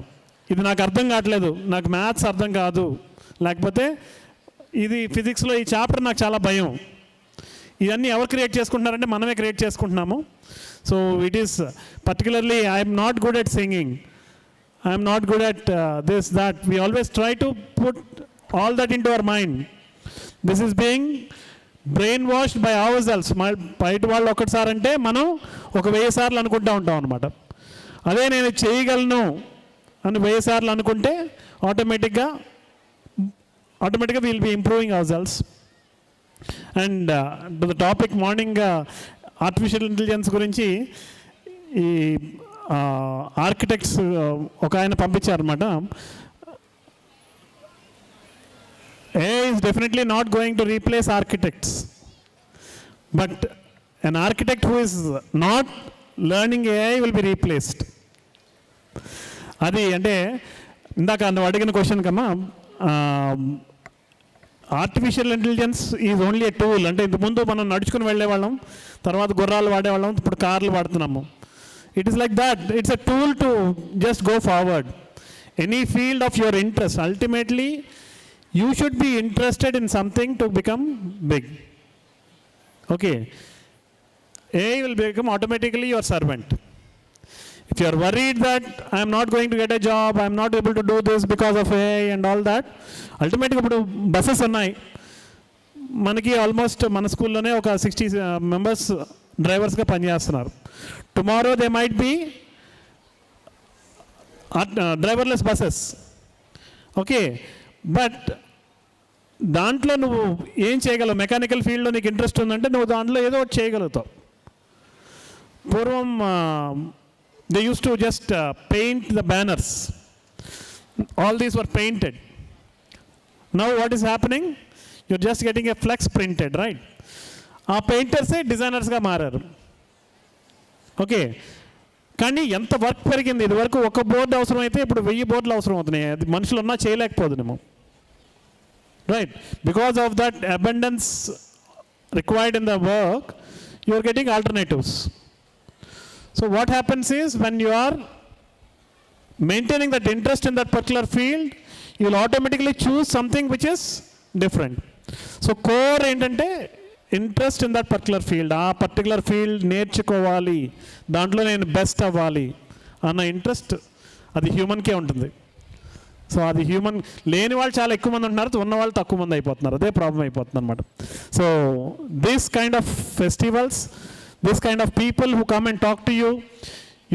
ఇది నాకు అర్థం కావట్లేదు, నాకు మ్యాథ్స్ అర్థం కాదు, లేకపోతే ఇది ఫిజిక్స్లో ఈ చాప్టర్ నాకు చాలా భయం. ఇవన్నీ ఎవరు క్రియేట్ చేసుకుంటున్నారంటే మనమే క్రియేట్ చేసుకుంటున్నాము. So it is particularly I'm not good at singing. I am not good at this, that. We always try to put all that into our mind. This is being brainwashed by ourselves. బయట వాళ్ళు ఒకటిసారి అంటే మనం 1000 సార్లు అనుకుంటూ ఉంటాం అనమాట. అదే నేను చేయగలను అని 1000 సార్లు అనుకుంటే ఆటోమేటిక్గా will be improving our sales. And to the topic morning artificial intelligence గురించి ఈ ఆర్కిటెక్ట్స్ ఒక ఆయన పంపించారన్నమాట. AI is definitely not going to replace architects, but an architect who is not learning AI will be replaced. అది అంటే ఇందాక నువ్వు అడిగిన question కమ్మా, artificial intelligence is only a tool. అంటే ఇంతకుముందు మనం నడుచుకుని వెళ్ళేవాళ్ళం, తర్వాత గుర్రాలు వాడేవాళ్ళం, ఇప్పుడు కార్లు వాడుతున్నాము. It is like that. It's a tool to just go forward. Any field of your interest, ultimately, you should be interested in something to become big. Okay. AI will become automatically your servant. If you are worried that I am not going to get a job, I am not able to do this because of AI and all that, ultimately, ఇప్పుడు buses ఉన్నాయి మనకి. Almost మన స్కూల్లోనే ఒక 60 members డ్రైవర్స్గా పనిచేస్తున్నారు. Tomorrow they might be driverless buses. Okay, but దాంట్లో నువ్వు ఏం చేయగలవు? మెకానికల్ ఫీల్డ్లో నీకు ఇంట్రెస్ట్ ఉందంటే నువ్వు దాంట్లో ఏదో ఒకటి చేయగలుగుతావు. పూర్వం they use to just paint the banners. All these were painted. Now what is happening? You're just getting a flex printed, right? ఆ పెయింటర్సే డిజైనర్స్గా మారారు. ఓకే, కానీ ఎంత వర్క్ పెరిగింది. ఇది వరకు ఒక బోర్డు అవసరం అయితే ఇప్పుడు 1000 బోర్డులు అవసరం అవుతున్నాయి. అది మనుషులు ఉన్నా చేయలేకపోతున్నాము, right? Because of that abundance required in the work, you are getting alternatives. So what happens is, when you are maintaining that interest in that particular field, you will automatically choose something which is different. So core ఏంటంటే interest in that particular field. ఆ particular field నేర్చుకోవాలి, దాంట్లో నేను best అవ్వాలి అన్న interest అది హ్యూమన్కే ఉంటుంది. So అది హ్యూమన్ లేని వాళ్ళు చాలా ఎక్కువ మంది ఉంటున్నారు, ఉన్న వాళ్ళు తక్కువ మంది అయిపోతున్నారు. అదే ప్రాబ్లం అయిపోతుంది అనమాట. So this kind of festivals, this kind of people who come and talk to you,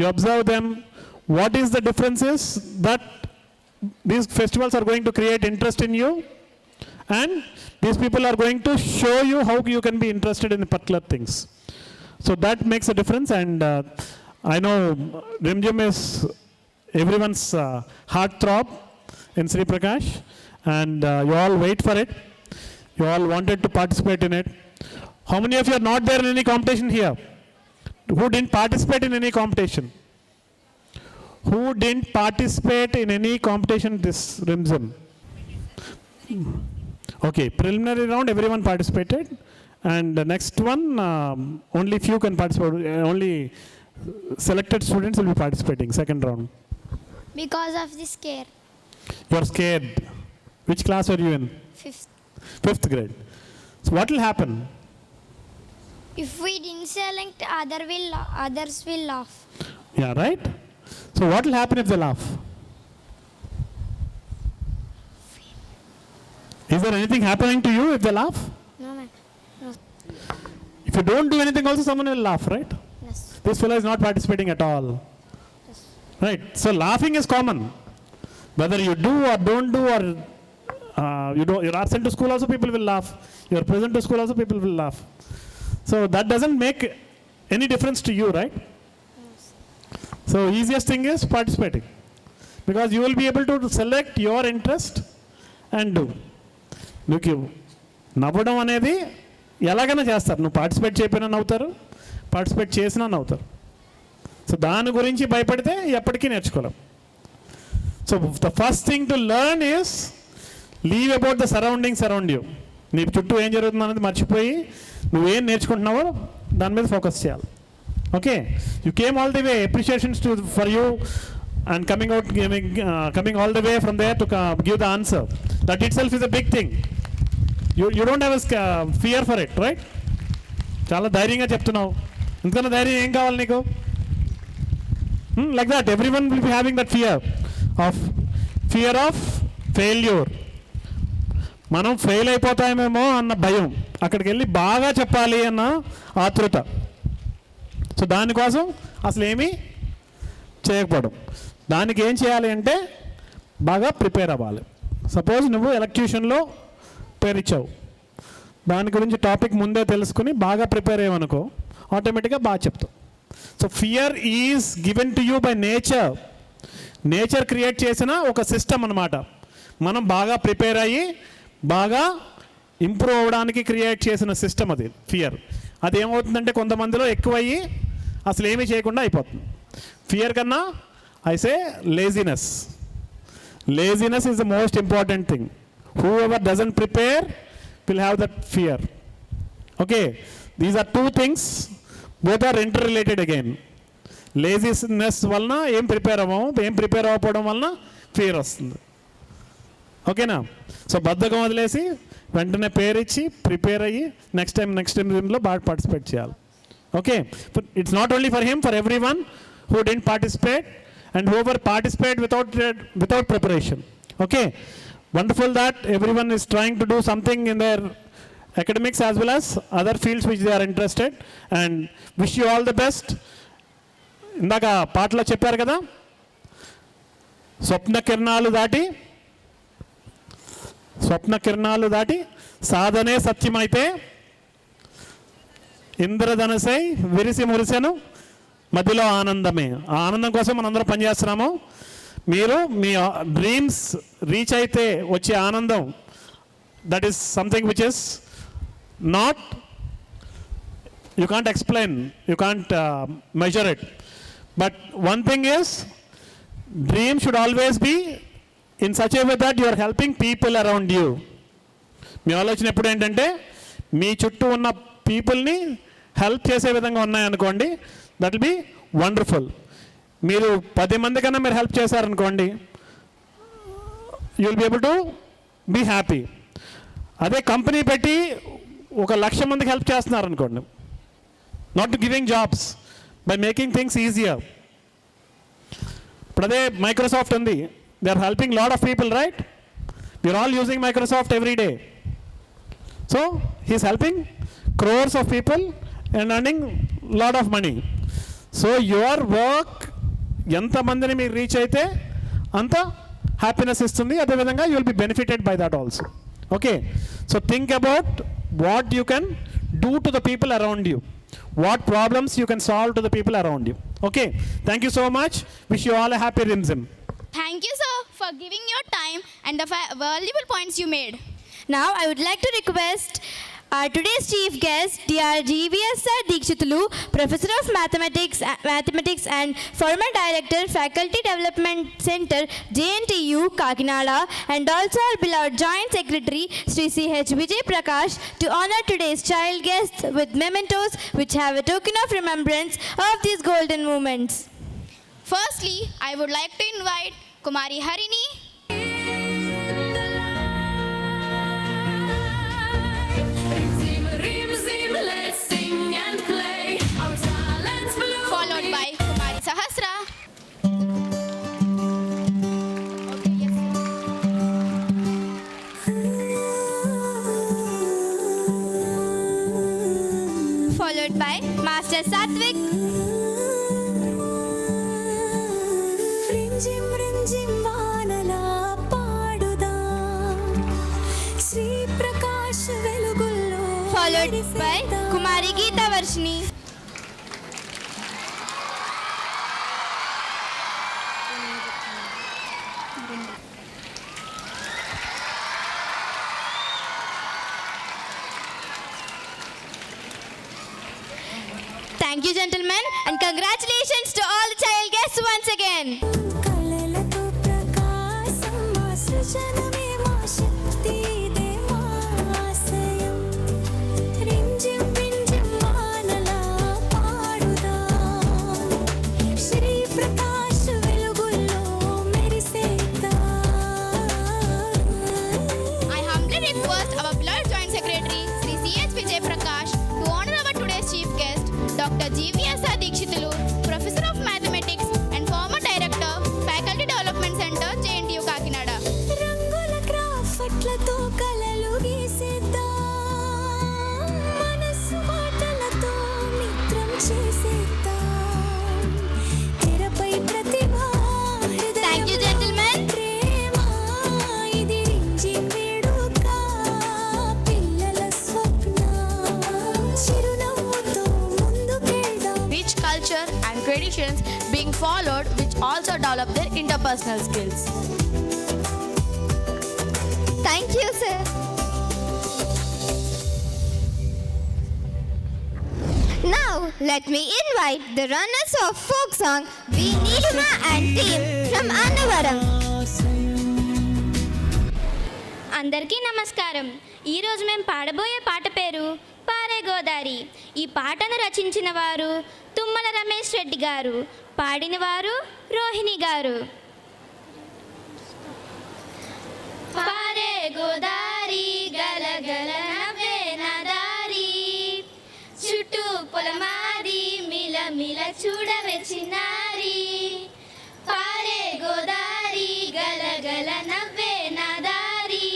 you observe them. What is the difference is that these festivals are going to create interest in you, and these people are going to show you how you can be interested in particular things. So that makes a difference. And I know RimZhim is everyone's heartthrob in Sri Prakash, and you all wait for it. You all wanted to participate in it. How many of you are not there in any competition here? Who didn't participate in any competition? Who didn't participate in any competition this RimZhim? Okay, preliminary round everyone participated, and the next one only few can participate. Only selected students will be participating. Second round. Because of the scare. You are scared. Which class are you in? 5th. 5th grade. So what will happen? If we didn't select, others will laugh. Yeah, right? So what will happen if they laugh? Is there anything happening to you if they laugh? No, ma'am. No. If you don't do anything also, someone will laugh, right? Yes. This fellow is not participating at all. Yes. Right? So laughing is common. Whether you do or don't do, or you are sent to school also, people will laugh. You are present to school also, people will laugh. So that doesn't make any difference to you, right? So easiest thing is participating, because you will be able to select your interest and do. Look, నవ్వడం అనేది ఎలాగైనా చేస్తారు. నువ్వు participate చేయకపోయినా నవ్వుతారు, participate చేసినా నవ్వుతారు. So దాని గురించి భయపడితే ఎప్పటికీ నేర్చుకోలేం. So the first thing to learn is leave about the surroundings around you. నీ చుట్టూ ఏం జరుగుతుంది అనేది మర్చిపోయి నువ్వేం నేర్చుకుంటున్నావో దాని మీద ఫోకస్ చేయాలి. Okay, you came all the way. Appreciations for you, and coming all the way from there to give the answer. That itself is a big thing. You don't have a fear for it, right? చాలా ధైర్యంగా చెప్తున్నావు. ఎందుకన్నా ధైర్యం ఏం కావాలి నీకు? Like that, everyone will be having that fear. Of fear of failure. మనం fail అయిపోతామేమో అన్న భయం, అక్కడికి వెళ్ళి బాగా చెప్పాలి అన్న ఆతృత. సో దానికోసం అసలు ఏమీ చేయకపోవడం. దానికి ఏం చేయాలి అంటే బాగా ప్రిపేర్ అవ్వాలి. సపోజ్ నువ్వు ఎలక్ట్యూషన్లో పేరు ఇచ్చావు, దాని గురించి టాపిక్ ముందే తెలుసుకుని బాగా ప్రిపేర్ అయ్యామనుకో ఆటోమేటిక్గా బాగా చెప్తావు. So fear is given to you by nature. Nature create చేసిన ఒక సిస్టమ్ అన్నమాట. మనం బాగా ప్రిపేర్ అయ్యి బాగా ఇంప్రూవ్ అవ్వడానికి క్రియేట్ చేసిన సిస్టమ్ అది ఫియర్. అది ఏమవుతుందంటే కొంతమందిలో ఎక్కువయ్యి అసలు ఏమీ చేయకుండా అయిపోతుంది. ఫియర్ కన్నా I say laziness. Laziness is the most important thing. Whoever doesn't prepare will have that fear. Okay, these are two things, both are interrelated again. Laziness వలన ఏం ప్రిపేర్ అవ్వము, ఏం ప్రిపేర్ అవ్వకపోవడం వలన ఫియర్ వస్తుంది. ఓకేనా? సో బద్ధకం వదిలేసి వెంటనే పేరు ఇచ్చి ప్రిపేర్ అయ్యి నెక్స్ట్ టైం దీంట్లో బాగా పార్టిసిపేట్ చేయాలి. Okay, it's not only for him, for every one who don't participate and whoever participate without preparation. Okay, wonderful that everyone is trying to do something in their academics as well as other fields which they are interested, and wish you all the best. ఇందాక పాటలో చెప్పారు కదా, స్వప్న కిరణాలు దాటి సాధనే సత్యమైతే ఇంద్రధనసై విరిసి మురిసెను మధ్యలో ఆనందమే. ఆ ఆనందం కోసం మనందరం పనిచేస్తున్నాము. మీరు మీ డ్రీమ్స్ రీచ్ అయితే వచ్చే ఆనందం, that is something which is not, you can't explain, you can't measure it. But one thing is, dream should always be in such a way that you are helping people around you. మీ ఆలోచన ఎప్పుడు ఏంటంటే మీ చుట్టూ ఉన్న పీపుల్ని help చేసే విధంగా ఉన్నాయనుకోండి, దట్ విల్ బీ వండర్ఫుల్. మీరు 10 మంది కన్నా మీరు హెల్ప్ చేశారనుకోండి, you will be able to be happy. అదే కంపెనీ పెట్టి 1,00,000 మందికి హెల్ప్ చేస్తున్నారనుకోండి, not giving jobs, by making things easier. ఇప్పుడు అదే మైక్రోసాఫ్ట్ ఉంది, they are helping lot of people, right? We're all using Microsoft every day. So he's helping crores of people and earning lot of money. So your work ఎంతమందిని మీరు reach అయితే అంత happiness ఇస్తుంది. అదేవిధంగా you will be benefited by that also. Okay, so think about what you can do to the people around you, what problems you can solve to the people around you. Okay, thank you so much. Wish you all a happy RimZhim. Thank you, sir, for giving your time and the valuable points you made. Now I would like to request our today's chief guest, Dr. GVS Deekshitulu, Professor of Mathematics and former Director, Faculty Development Center, JNTU, Kakinada, and also our beloved Joint Secretary, Sri C.H. Vijay Prakash, to honor today's child guests with mementos which have a token of remembrance of these golden moments. Firstly, I would like to invite Kumari Harini, followed by Kumari Sahasra, followed by Master Satvik, followed by Kumari Geeta Varshini. Thank you, gentlemen, and congratulations to all the child guests once again. I humbly request our beloved Joint Secretary, Sri C.H. Vijay Prakash, to honor our today's chief guest, Dr. GVS Deekshitulu, Professor of Mathematics and former Director, Faculty Development Center, చిరునవ్వుతో కలలు గీసేద్దాం మనసు మాటలతో మిత్రం చేసేద్దాం తెరపై ప్రతిభ Thank you, gentlemen. ప్రేమ ఇది రింజిమ్ వేడుక పిల్లల స్వప్న చిరునవ్వుతో ముందుకెళ్దాం Rich culture and traditions being followed, which also develop their interpersonal skills. Thank you, sir. Now, let me invite the runners of folk song, V. Nilima and team from Annavaram. అందరికీ నమస్కారం. ఈరోజు మేము పాడబోయే పాట పేరు పారే గోదారి. ఈ పాటను రచించిన వారు తుమ్మల రమేష్ రెడ్డి గారు, పాడిన వారు రోహిణి గారు. పారే గోదారి గలగల నవ్వే నదారి చుట్టూ పొలమాది మిల మిల చూడవే చిన్నారి పారే గోదారి గలగల నవ్వే నదారి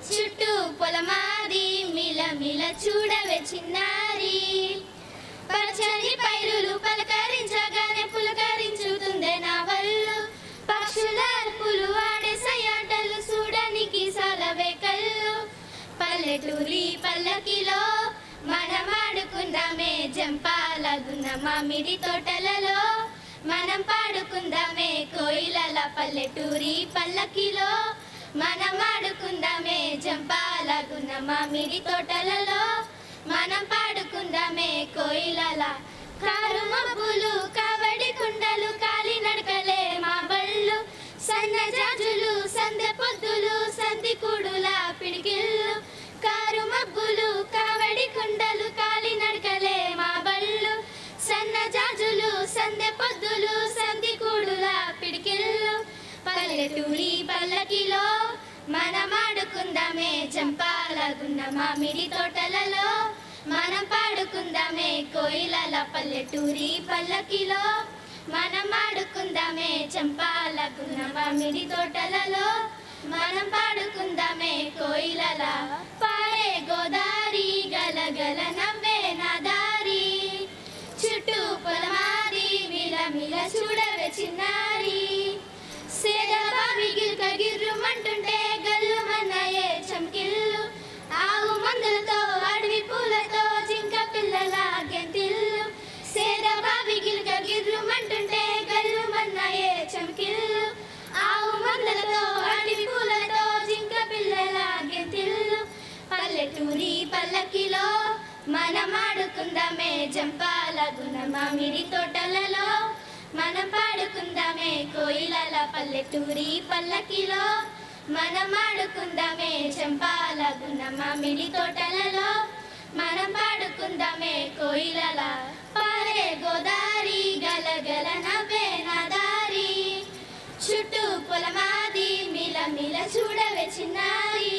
చుట్టూ పొలమాది మిల మిల చూడవే చిన్నారి పచ్చని పైరులు పలకరించగానే పులకరించుతుందే నా వల్లు పక్షుల అర్పులు ఆడే సయాటలు చూడనికి సలవే కళ్ళు పల్లెటూరి పల్లకిలో మనం ఆడుకుందామే జంపాలగున్న మామిడి తోటలలో మనం పాడుకుందామే కోయిలల పల్లెటూరి పల్లకిలో మనం ఆడుకుందామే జంపాలగున్న మామిడి తోటలలో మనం పాడుకుందామే కోయిలల కారు మబ్బులు కావడి కుండలు కాలి నడకలే మా బళ్ళు సన్న జాజులు సందె పొద్దులు సంధి కూడుల పిడికిళ్ళు కారు మబ్బులు కావడి కుండలు కాలి నడకలే మా బళ్ళు సన్న జాజులు సందె పొద్దులు సంధి కూడుల పిడికిళ్ళు పల్లెటూరి పల్లకిలో మనం ఆడుకుందామే చంపాలగున్న మామిడి తోటలలో మనం పాడుకుందామే కోయిలల పల్లెటూరి పల్లకిలో మనం ఆడుకుందామే చంపాలగున్న మామిడి తోటలలో మనం పాడుకుందామే కోయిలల పారే గోదారి గలగల నవ్వే నదారి చుట్టూ పొలమాది మిల మిల చూడవే చిన్నారి సేదబావి గిల్క గిర్రుమంటుంటే గల్లు మన్నాయే చంకిల్లు ఆవు మందులతో అడవి పూలతో జింక పిల్లల గెంతిల్లు సేదబావి గిల్క గిర్రుమంటుంటే గల్లు మన్నాయే చంకిల్లు ఆవు మందులతో అడవి పూలతో జింక పిల్లల గెంతిల్లు పల్లెటూరి పల్లకిలో మనం ఆడుకుందామే జంపాలగున్న మామిడి తోటలలో మనం పాడుకుందామే కోయిలల పల్లెటూరి పల్లకిలో మనం ఆడుకుందామే చంపాలగున్న మామిడి తోటలలో మనం పాడుకుందామే కోయిలల పారే గోదారి గలగల నవ్వే నదారి చుట్టూ పొలమాది మిల మిల చూడవే చిన్నారి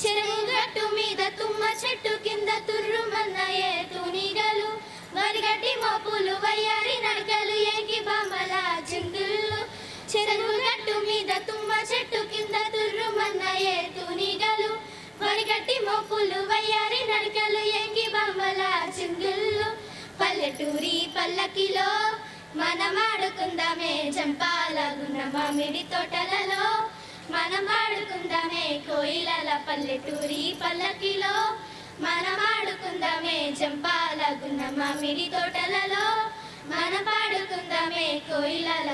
చెరువు గట్టు మీద తుమ్మ చెట్టు కింద తుర్రుమన్నాయే తూనిగలు వరిగట్టి మోపులు వయ్యారి నడకలు ఏకి బాంబల చిందుళ్ళు చెరువు గట్టు మీద తుమ్మ చెట్టు కింద తుర్రుమన్నాయే తూనిగలు వరిగట్టి మోపులు వయ్యారి నడకలు ఏకి బాంబల చిందుళ్ళు పల్లెటూరి పల్లకిలో మనం ఆడుకుందామే చంపాలగున్న మామిడి తోటలలో మనం ఆడుకుందామే కోయిలల పల్లెటూరి పల్లకిలో మనం ఆడుకుందామే చంపాలగున్న మామిడి తోటలలో మనం పాడుకుందామే కోయిలల.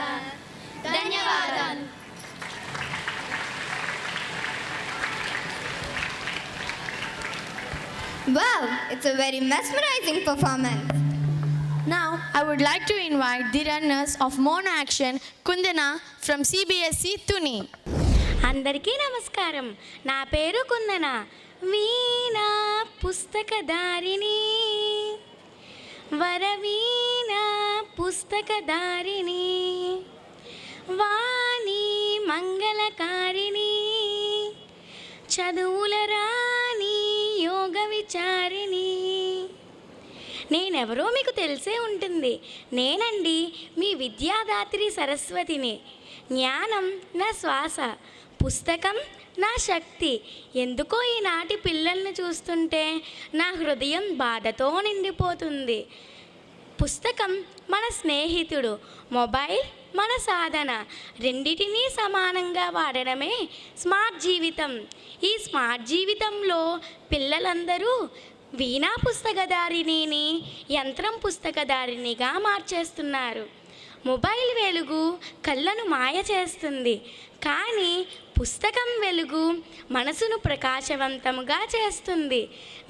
ధన్యవాదాలు. Wow, it's a very mesmerizing performance. Now, I would like to invite the runners of Mono Action, Kundana from CBSE Tuni. అందరికీ నమస్కారం. నా పేరు కుందన. వీణా పుస్తకధారిణి వరవీణా పుస్తకధారిణి వాణి మంగళకారిణి చదువుల రాణి యోగ విచారిణి. నేనెవరో మీకు తెలిసే ఉంటుంది. నేనండి మీ విద్యాదాత్రి సరస్వతిని. జ్ఞానం నా శ్వాస, పుస్తకం నా శక్తి. ఎందుకో ఈనాటి పిల్లల్ని చూస్తుంటే నా హృదయం బాధతో నిండిపోతుంది. పుస్తకం మన స్నేహితుడు, మొబైల్ మన సాధన. రెండిటినీ సమానంగా వాడడమే స్మార్ట్ జీవితం. ఈ స్మార్ట్ జీవితంలో పిల్లలందరూ వీణా పుస్తకధారిణిని యంత్రం పుస్తకధారిణిగా మార్చేస్తున్నారు. మొబైల్ వెలుగు కళ్ళను మాయ చేస్తుంది, కానీ పుస్తకం వెలుగు మనసును ప్రకాశవంతంగా చేస్తుంది.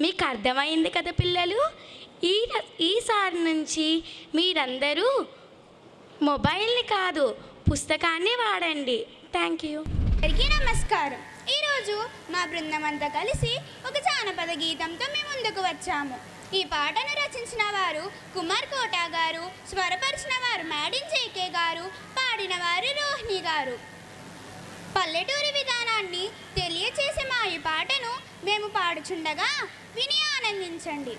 మీకు అర్థమైంది కదా పిల్లలు? ఈసారి నుంచి మీరందరూ మొబైల్ని కాదు పుస్తకాన్ని వాడండి. Thank you. అందరికీ నమస్కారం. ఈరోజు మా బృందం అంతా కలిసి ఒక జానపద గీతంతో మేము ముందుకు వచ్చాము. ఈ పాటను రచించిన వారు కుమార్ కోటా గారు, స్వరపరిచిన వారు మేడిన్ జేకే గారు, పాడిన వారు రోహిణి గారు. పల్లెటూరి విధానాన్ని తెలియచేసే మా ఈ పాటను మేము పాడుచుండగా విని ఆనందించండి.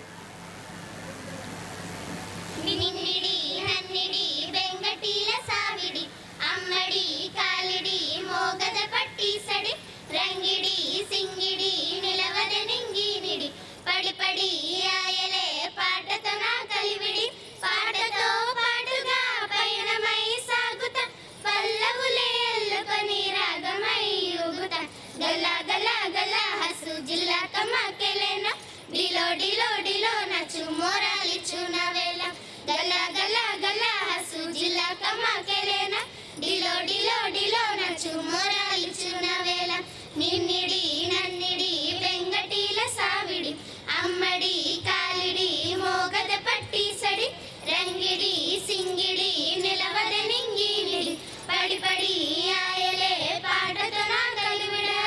నిన్నిడి నన్నిడి బెంగటీల సావిడి అమ్మడి కాలిడి మోగద పట్టీసడి రంగిడి సింగిడి నిలవద నింగినిడి పడి పడి ఆయలే పాటతో నా కలివిడి పాటతో పాటుగా పయనమై సాగుత పల్లవులే అల్లుకొని రాగమై ఊగుత గల గల గల హసు జిల్లా కమ్మకెలేన డిలో డిలో డిలో నచు మోరాలిచు నవేల గల గల గల హసు జిల్లా కమ్మకెలేన డిలో డిలో డిలో నచు మోరాలిచు నవేల నిన్నిడి నన్నిడి బెంగటీల సావిడి అమ్మడి కాలిడి మోగద పట్టీసడి రంగిడి సింగిడి నిలవద నింగినిడి పడి పడి ఆయలే పాటతో నా కలివిడా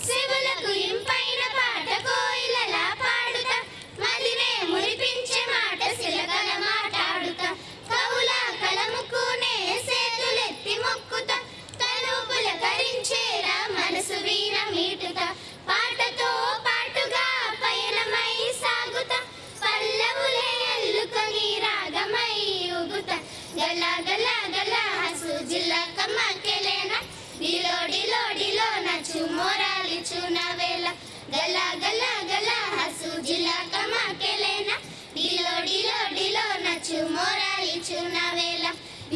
శివులకు ఇంపైన పాట కోయిలలా పాడుతా మదినే మురిపించే మాట శిలకల మాట్లాడుతా కవుల కలముకునే సేతులెత్తి మొక్కుతా తలుపుల కరించేరా మనసు వీణ మీటుతా పాటతో పాటుగా పయనమై సాగుతా పల్లవులే అల్లుకొని రాగమై ఊగుతా గల గల గల హసు జిల్లా కమ్మకెలేన డిలో డిలో డిలో నచు మోరాలిచు నవేల గల గల గల హసు జిల్లా కమ్మకెలేన డిలో డిలో డిలో నచు మోరాలిచు నవేల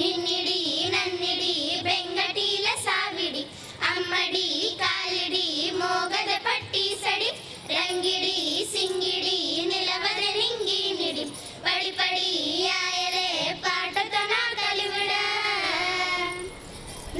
నిన్నిడి నన్నిడి బెంగటీల సావిడి అమ్మడి కాలిడి మోగద పట్టీసడి రంగిడి సింగిడి నిలవద నింగినిడి పడి పడి ఆయలే పాటతో నా కలివిడా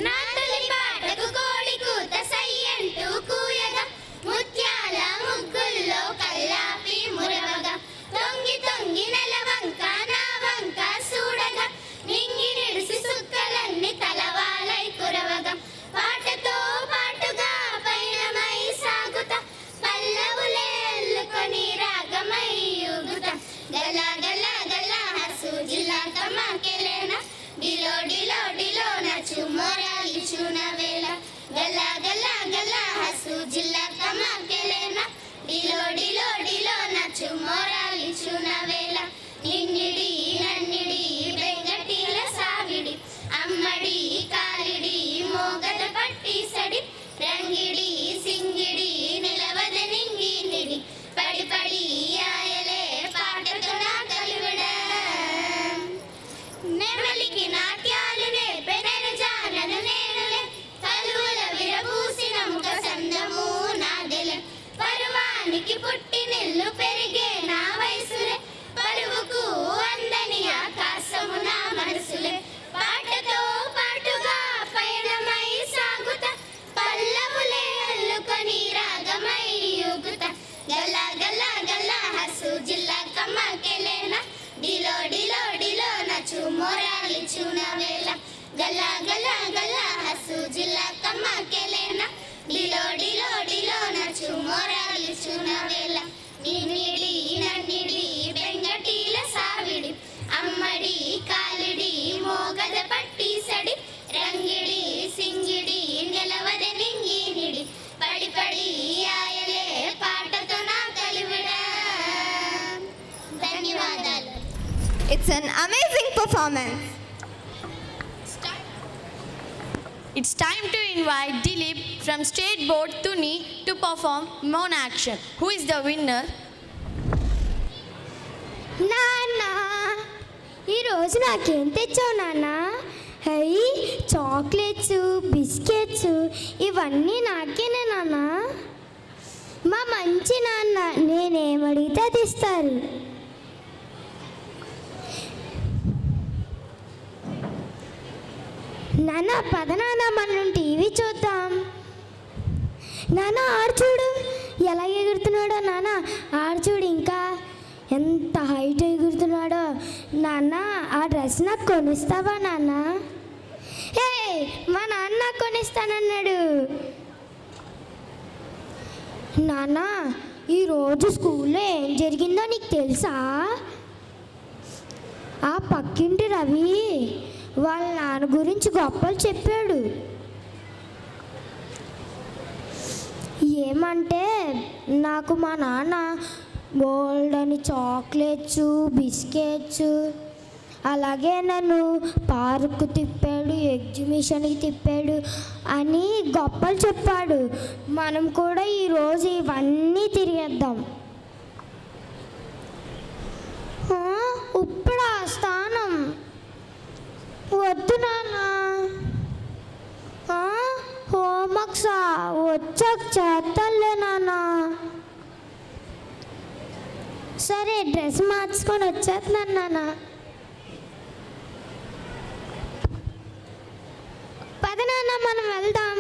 నా తొలి పాటకు కోడి కూత సయ్యంటూ కూయగా ముత్యాల ముగ్గుల్లో కల్లాపి మురవగా తొంగి తొంగి నెలవంక నా వంక చూడగా నింగి నిడిసి సుక్కలన్నీ తలవాలై కురవగా పాటతో పాటుగా పయనమై సాగుతా పల్లవులే అల్లుకొని రాగమై ఊగుతా గల గల గల హసు జిల్లా కమ్మకెలేన డిలో డిలో డిలో నచు మోరాలిచు నవేల గల గల గల హసు జిల్లా కమ్మకెలేన డిలో డిలో డిలో నచు మోరాలిచు నవేల నిన్నిడి నన్నిడి బెంగటీల సావిడి అమ్మడి కాలిడి మోగద పట్టీసడి రంగిడి సింగిడి నిలవద నింగినిడి పడి పడి ఆయలే పాటతో నా కలివిడా నెమలికి నాట్యాలు నేర్పెనెను జానను నేనులే కలువల విరబూసిన ముఖ సందము నాదెలే పరువానికి పుట్టి నిల్లు పెరిగే నా వయసులే పరువుకు అందని ఆకాశము నా మనసులే పాటతో పాటుగా పయనమై సాగుతా పల్లవులే అల్లుకొని రాగమై ఊగుతా గల గల గల హసు జిల్లా కమ్మకెలేన డిలో డిలో డిలో నచు మోరాలిచు నవేల గల గల గల హసు జిల్లా కమ్మకెలేన డిలో డిలో డిలో నచు మోరాలిచు నవేల నిన్నిడి నన్నిడి బెంగటీల సావిడి అమ్మడి కాలిడి మోగద పట్టీసడి రంగిడి సింగిడి నిలవద నింగినిడి పడి పడి ఆయలే పాటతో నా కలివిడా ధన్యవాదాలు. It's an amazing performance. It's time to invite Dilip from State Board Tuni to perform Mon Action. Who is the winner? నాన్న ఈరోజు నాకేం తెచ్చావు నాన్న? హై, చాక్లెట్స్, బిస్కెట్స్ ఇవన్నీ నాకేనే నాన్న. మా మంచి నాన్న, నేనేమడిగితే అది ఇస్తారు. నాన్న పద నాన్న, మనం టీవీ చూద్దాం. నాన్న ఆడు చూడు ఎలా ఎగురుతున్నాడో. నాన్న ఆడు చూడు ఇంకా ఎంత హైట్ ఎగురుతున్నాడో. నాన్న ఆ డ్రెస్ నాకు కొనిస్తావా నాన్న? ఏ, మా నాన్న నాకు కొనిస్తానన్నాడు. నాన్న ఈరోజు స్కూల్లో ఏం జరిగిందో నీకు తెలుసా? ఆ పక్కింటి రవి వాళ్ళ నాన్న గురించి గొప్పలు చెప్పాడు. ఏమంటే నాకు మా నాన్న గోల్డ్ అని చాక్లెట్స్, బిస్కెట్స్, అలాగే నన్ను పార్కు తిప్పాడు, ఎగ్జిబిషన్కి తిప్పాడు అని గొప్పలు చెప్పాడు. మనం కూడా ఈరోజు ఇవన్నీ తిరిగేద్దాం. ఇప్పుడు ఆ స్థానం వద్దు నాన్న. హోంవర్క్స్ వచ్చాక చేస్తానులే నాన్న. సరే, డ్రెస్ మార్చుకొని వచ్చేస్తున్నాను నాన్న. పద నాన్న, మనం వెళ్దాం.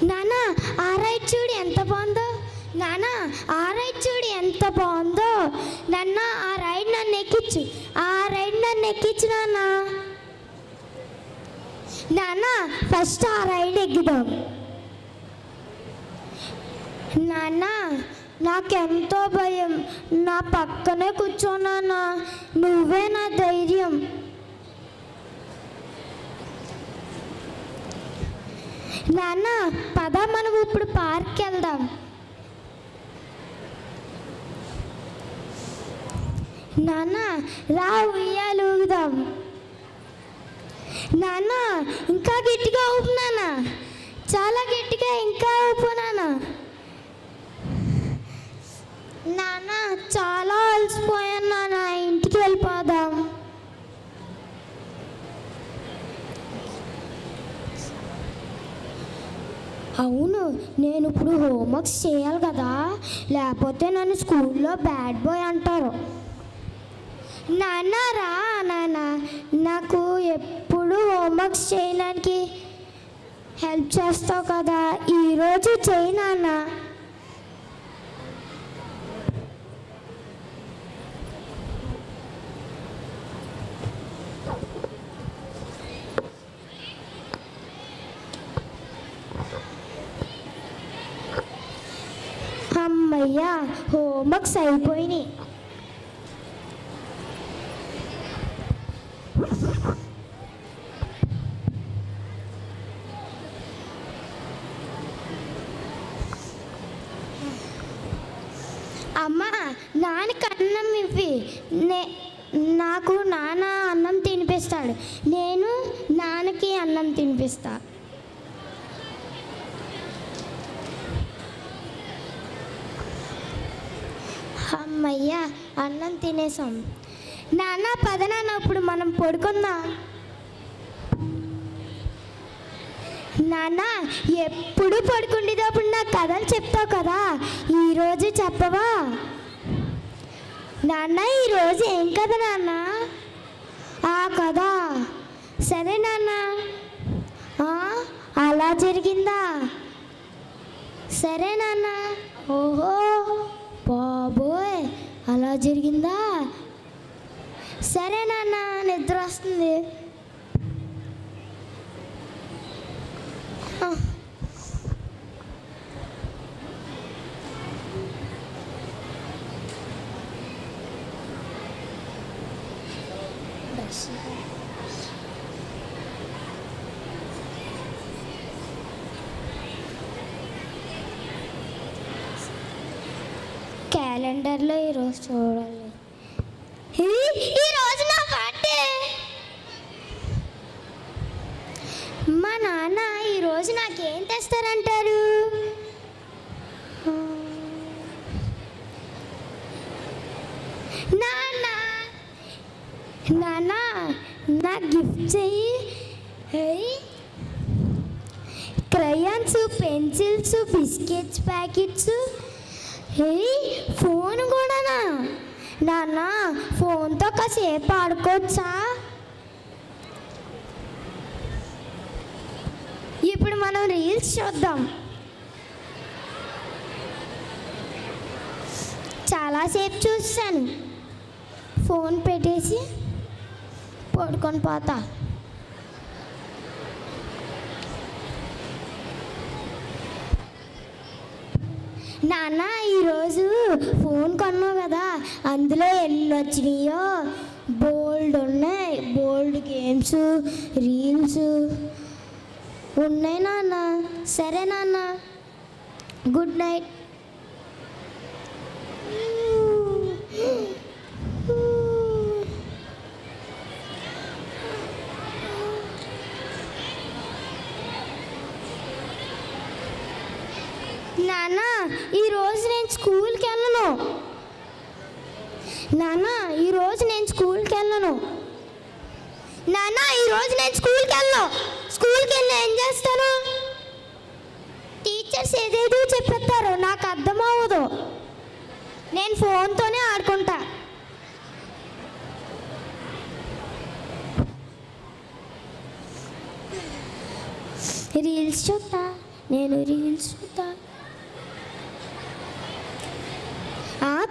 నాన్న ఆ రైడ్ చూడు ఎంత బాగుందో. నాన్న ఆ రైడ్ చూడు ఎంత బాగుందో. నాన్న ఆ రైడ్ నన్ను ఎక్కించు, ఆ రైడ్ నన్ను ఎక్కించు నాన్న. నాన్న ఫస్ట్ ఆ రైడ్ ఎక్కుదాం. నాన్న నాకెంతో భయం. నా పక్కనే కూర్చోనాన్న, నువ్వే నా ధైర్యం. నాన్న పద, మనం ఇప్పుడు పార్క్కి వెళ్దాం. నాన్న రా, ఉయ్యాలు ఊగుదాం. నాన్న ఇంకా గట్టిగా ఊపు నాన్న, చాలా గట్టిగా ఇంకా ఊపు నాన్న. నాన్న చాలా అలసిపోయాను నాన్న, ఇంటికి వెళ్ళిపోదాం. అవును, నేను ఇప్పుడు హోంవర్క్స్ చేయాలి కదా, లేకపోతే నన్ను స్కూల్లో బ్యాడ్ బాయ్ అంటారు. నాన్న రా నాన్న, నాకు ఎప్పుడు హోంవర్క్స్ చేయడానికి హెల్ప్ చేస్తావు కదా, ఈరోజు చేయి నాన్న. అమ్మయ్యా, హోంవర్క్స్ అయిపోయినాయి. అమ్మ, నాన్నకి అన్నం ఇవ్వి. నాకు నాన్న అన్నం తినిపిస్తాడు, నేను నాన్నకి అన్నం తినిపిస్తా. అమ్మయ్యా, అన్నం తినేసాం. నాన్న పద నాన్న, ఇప్పుడు మనం పడుకుందాం. నాన్న ఎప్పుడు పడుకుండేటప్పుడు నా కథలు చెప్తావు కదా, ఈరోజు చెప్పవా? నాన్న ఈరోజు ఏం కథ నాన్న? ఆ కథ సరే నాన్న. అలా జరిగిందా? సరే నాన్న. ఓహో బాబోయ్, అలా జరిగిందా? సరే నాన్న, నిద్ర వస్తుంది. క్యాలెండర్లో ఈరోజు చూడాలి. ఈ రోజు నా బర్త్డే. మా నాన్న ఈరోజు నాకేం తెస్తారంటారు? నాన్న నాన్న నా గిఫ్ట్ చెయ్యి. Crayons, pencils, biscuits packets, phone కూడానా? నాన్న ఫోన్తో కాసేపు ఆడుకోవచ్చా? ఇప్పుడు మనం రీల్స్ చూద్దాం. చాలాసేపు చూస్తాను. ఫోన్ పెట్టేసి పడుకొని పోతా. నాన్న ఈరోజు ఫోన్ కొన్నావు కదా, అందులో ఎన్ని వచ్చినాయో బోల్డ్ ఉన్నాయి. బోల్డ్ గేమ్స్, రీల్స్ ఉన్నాయి నాన్న. సరే నాన్న, గుడ్ నైట్. నాన్న ఈరోజు నేను స్కూల్కి వెళ్ళను. నాన్న ఈరోజు నేను స్కూల్కి వెళ్ళను. నాన్న ఈరోజు నేను స్కూల్కి వెళ్ళను. స్కూల్కి వెళ్ళి ఏం చేస్తాను? టీచర్స్ ఏదేదో చెప్పేస్తారు, నాకు అర్థం అవ్వదు. నేను ఫోన్తోనే ఆడుకుంటా. రీల్స్ చూస్తా. నేను రీల్స్ చూస్తా.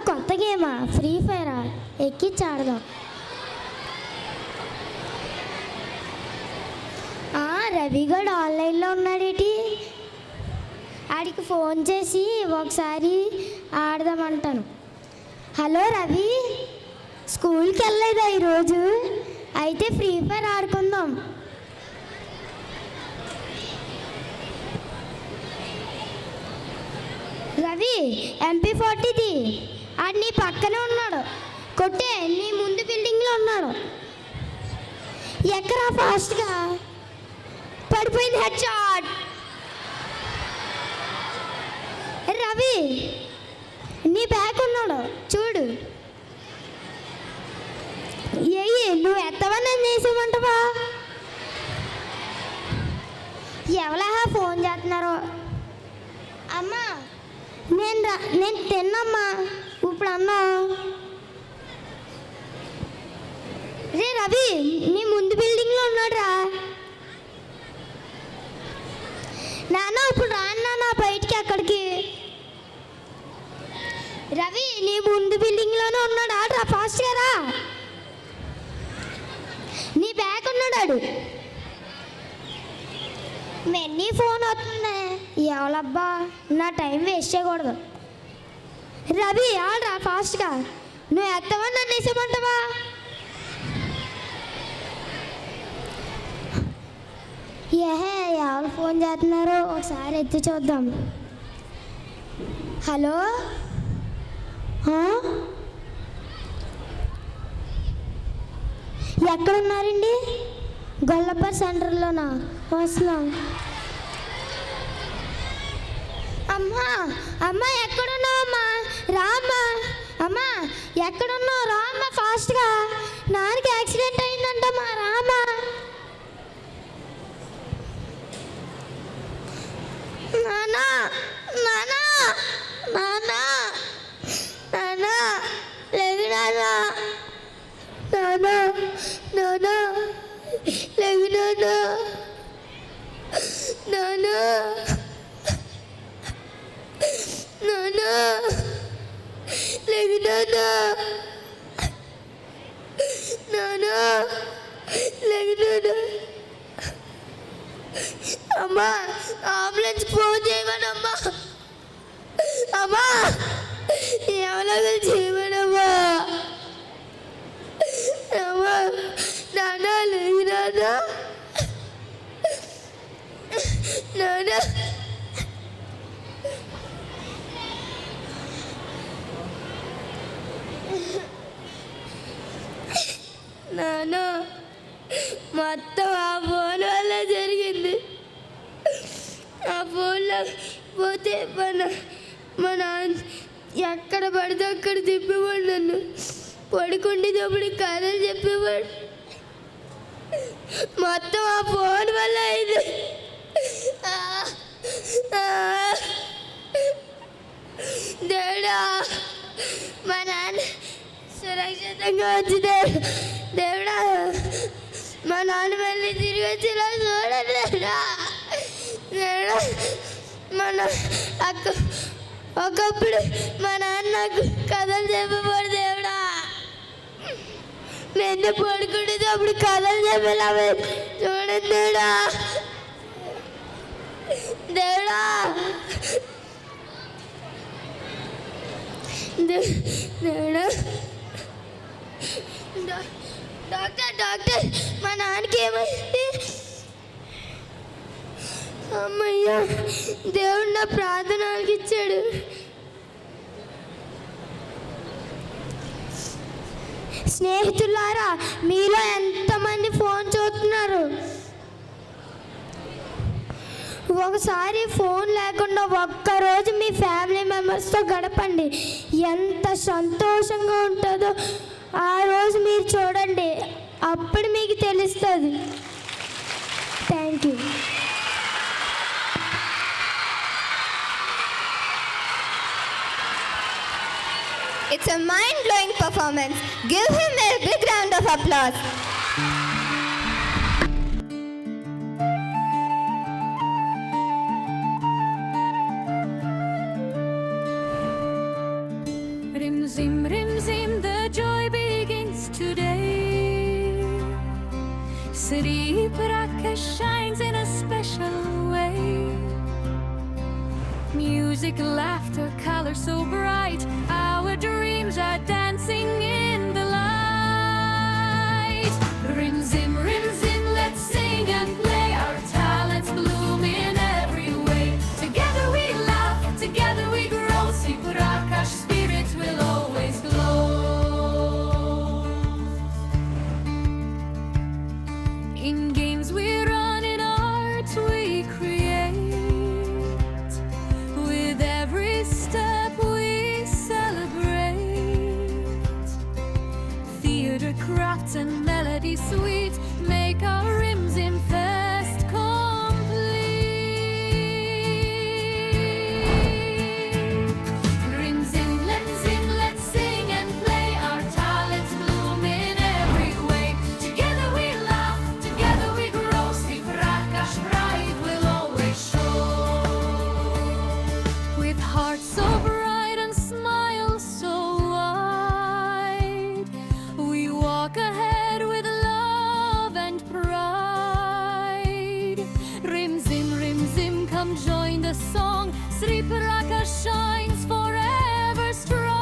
కొత్త గేమా? ఫ్రీ ఫైరా? ఎక్కించి ఆడదాం. రవిగడ్ ఆన్లైన్లో ఉన్నాడేటి? ఆడికి ఫోన్ చేసి ఒకసారి ఆడదామంటాను. హలో రవి, స్కూల్కి వెళ్ళలేదా ఈరోజు? అయితే ఫ్రీ ఫైర్ ఆడుకుందాం. రవి MP40ది, ఆడు నీ పక్కనే ఉన్నాడు. కొట్టే, నీ ముందు బిల్డింగ్లో ఉన్నాడు. ఎక్కరా ఫాస్ట్గా. పడిపోయింది, హెడ్ షాట్. రవి నీ బ్యాగ్ ఉన్నాడు చూడు. నువ్వు ఎత్తవా నన్ను వేసేమంటావా? ఎవరా ఫోన్ చేస్తున్నారు? అమ్మా నేను తిన్నమ్మా ఇప్పుడు అన్నా. రే రవి, నీ ముందు బిల్డింగ్లో ఉన్నాడు రా. నాన్న ఇప్పుడు రాను నాన్న బయటికి. అక్కడికి రవి నీ ముందు బిల్డింగ్లోనే ఉన్నాడు. ఆడరా ఫాస్ట్గా రా. నీ బ్యాగ్ ఉన్నాడు. మెన్నీ ఫోన్ వస్తుంది. ఎవలబ్బా, నా టైం వేస్ట్ చేయకూడదు. రవి ఆడరా ఫాస్ట్గా. నువ్వు ఎత్తవా నన్ను వేసేమంటావా? ఎవరు ఫోన్ చేస్తున్నారో ఒకసారి ఎత్తి చూద్దాం. హలో, ఎక్కడున్నారండి? గొల్లపర్ సెంటర్లోనా? వస్తున్నాం. అమ్మా అమ్మ ఎక్కడున్నావు అమ్మా? రామ్మా. అమ్మా ఎక్కడున్నావు? రామ్మా ఫాస్ట్గా. నాన్నకి యాక్సిడెంట్ అయిందంటమ్మా, రామ్మా. నానా నానా నానా నానా లేగు నానా. నానా నానా లేగు నానా. నానా నానా లేగు నానా. నానా లేగు నానా. అమ్మా అంబులెన్స్ ఫోన్ చేయమనమ్మా. అమ్మా ఎవరో చేయమనమ్మా. అమ్మా నాన్న లేదు నాన్న. నాన్న నాన్న మొత్తం ఆ ఫోన్ వల్ల జరిగింది. ఆ ఫోన్లో పోతే మా నాన్న ఎక్కడ పడితే అక్కడ తిప్పేవాడు, నన్ను పడుకుండేటప్పుడు కథలు చెప్పేవాడు. మొత్తం ఆ ఫోన్ వల్ల అయింది. దేవుడా మా నాన్న సురక్షితంగా వచ్చి దేవుడా మా నాన్న మళ్ళీ తిరిగి వచ్చేలా చూడండి దేవుడా. దేవుడా ఒకప్పుడు మా నాన్న నాకు కథలు చెప్పబోడు దేవుడా. నేను పడుకుంటే అప్పుడు కథలు చెప్పేలా చూడండి దేవుడా. దేవుడా దేవుడా డాక్టర్ మా నాన్నకి ఏమైంది? అమ్మయ్యా దేవుడు నా ప్రార్థన ఆలకించాడు. స్నేహితులారా, మీలో ఎంతమంది ఫోన్ చూస్తున్నారు? ఒకసారి ఫోన్ లేకుండా ఒక్కరోజు మీ ఫ్యామిలీ మెంబర్స్తో గడపండి. ఎంత సంతోషంగా ఉంటుందో ఆ రోజు మీరు చూడండి, అప్పుడు మీకు తెలుస్తుంది. Thank you. It's a mind-blowing performance. Give him a big round of applause. RimZhim, the joy begins today. Sri Prakash shines in a special way. Music, laughter, color so bright. Our dreams are dancing in the light. RimZhim, let's sing and play. Our talents bloom in every way. Together we laugh, together we grow. Sri Prakash spirit will always glow. In games we run, in art we create. With every step we celebrate. Theater, crafts and melody sweet make our RimZhim fest complete. RimZhim, let's sing and play. Our talents bloom in every way. Together we laugh, together we grow. Sri Prakash bright will always show. With hearts so bright and smiles so wide, we walk ahead with love and pride. RimZhim, come join the song. Sri Prakash shines forever strong.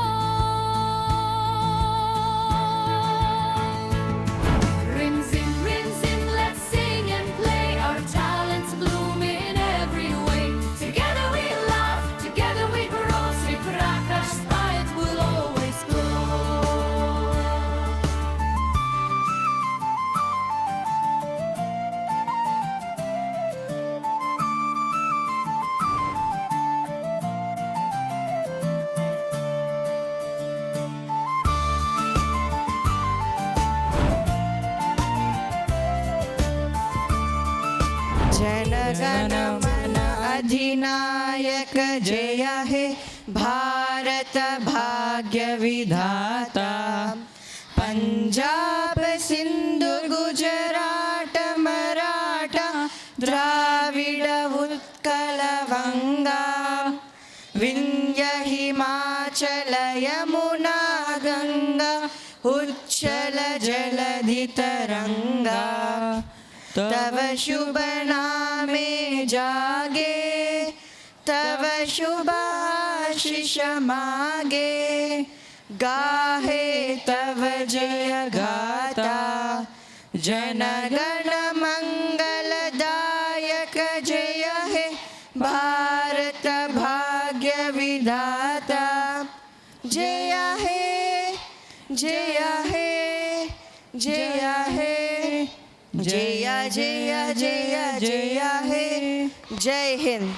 RimZhim, let's sing and play. Our talents bloom in every way. Together we laugh, together we grow. Sri Prakash light will always glow. जनगण मन अधिनायक जय हे भारत भाग्य विधाता. पंजाब सिंधु गुजरात मराठा द्राविड उत्कल वंगा. विंध्य हिमाचल यमुना गंगा उच्चल जलधि तरंगा. तव शुभ नामे जागे, तव शुभ आशीष मागे. गाहे तव जय गाथा, जनगण मंगलदायक जय हे भारत भाग्य विधाता. जय हे जय हे जय हे जय जय जय जय हे जय हिंद.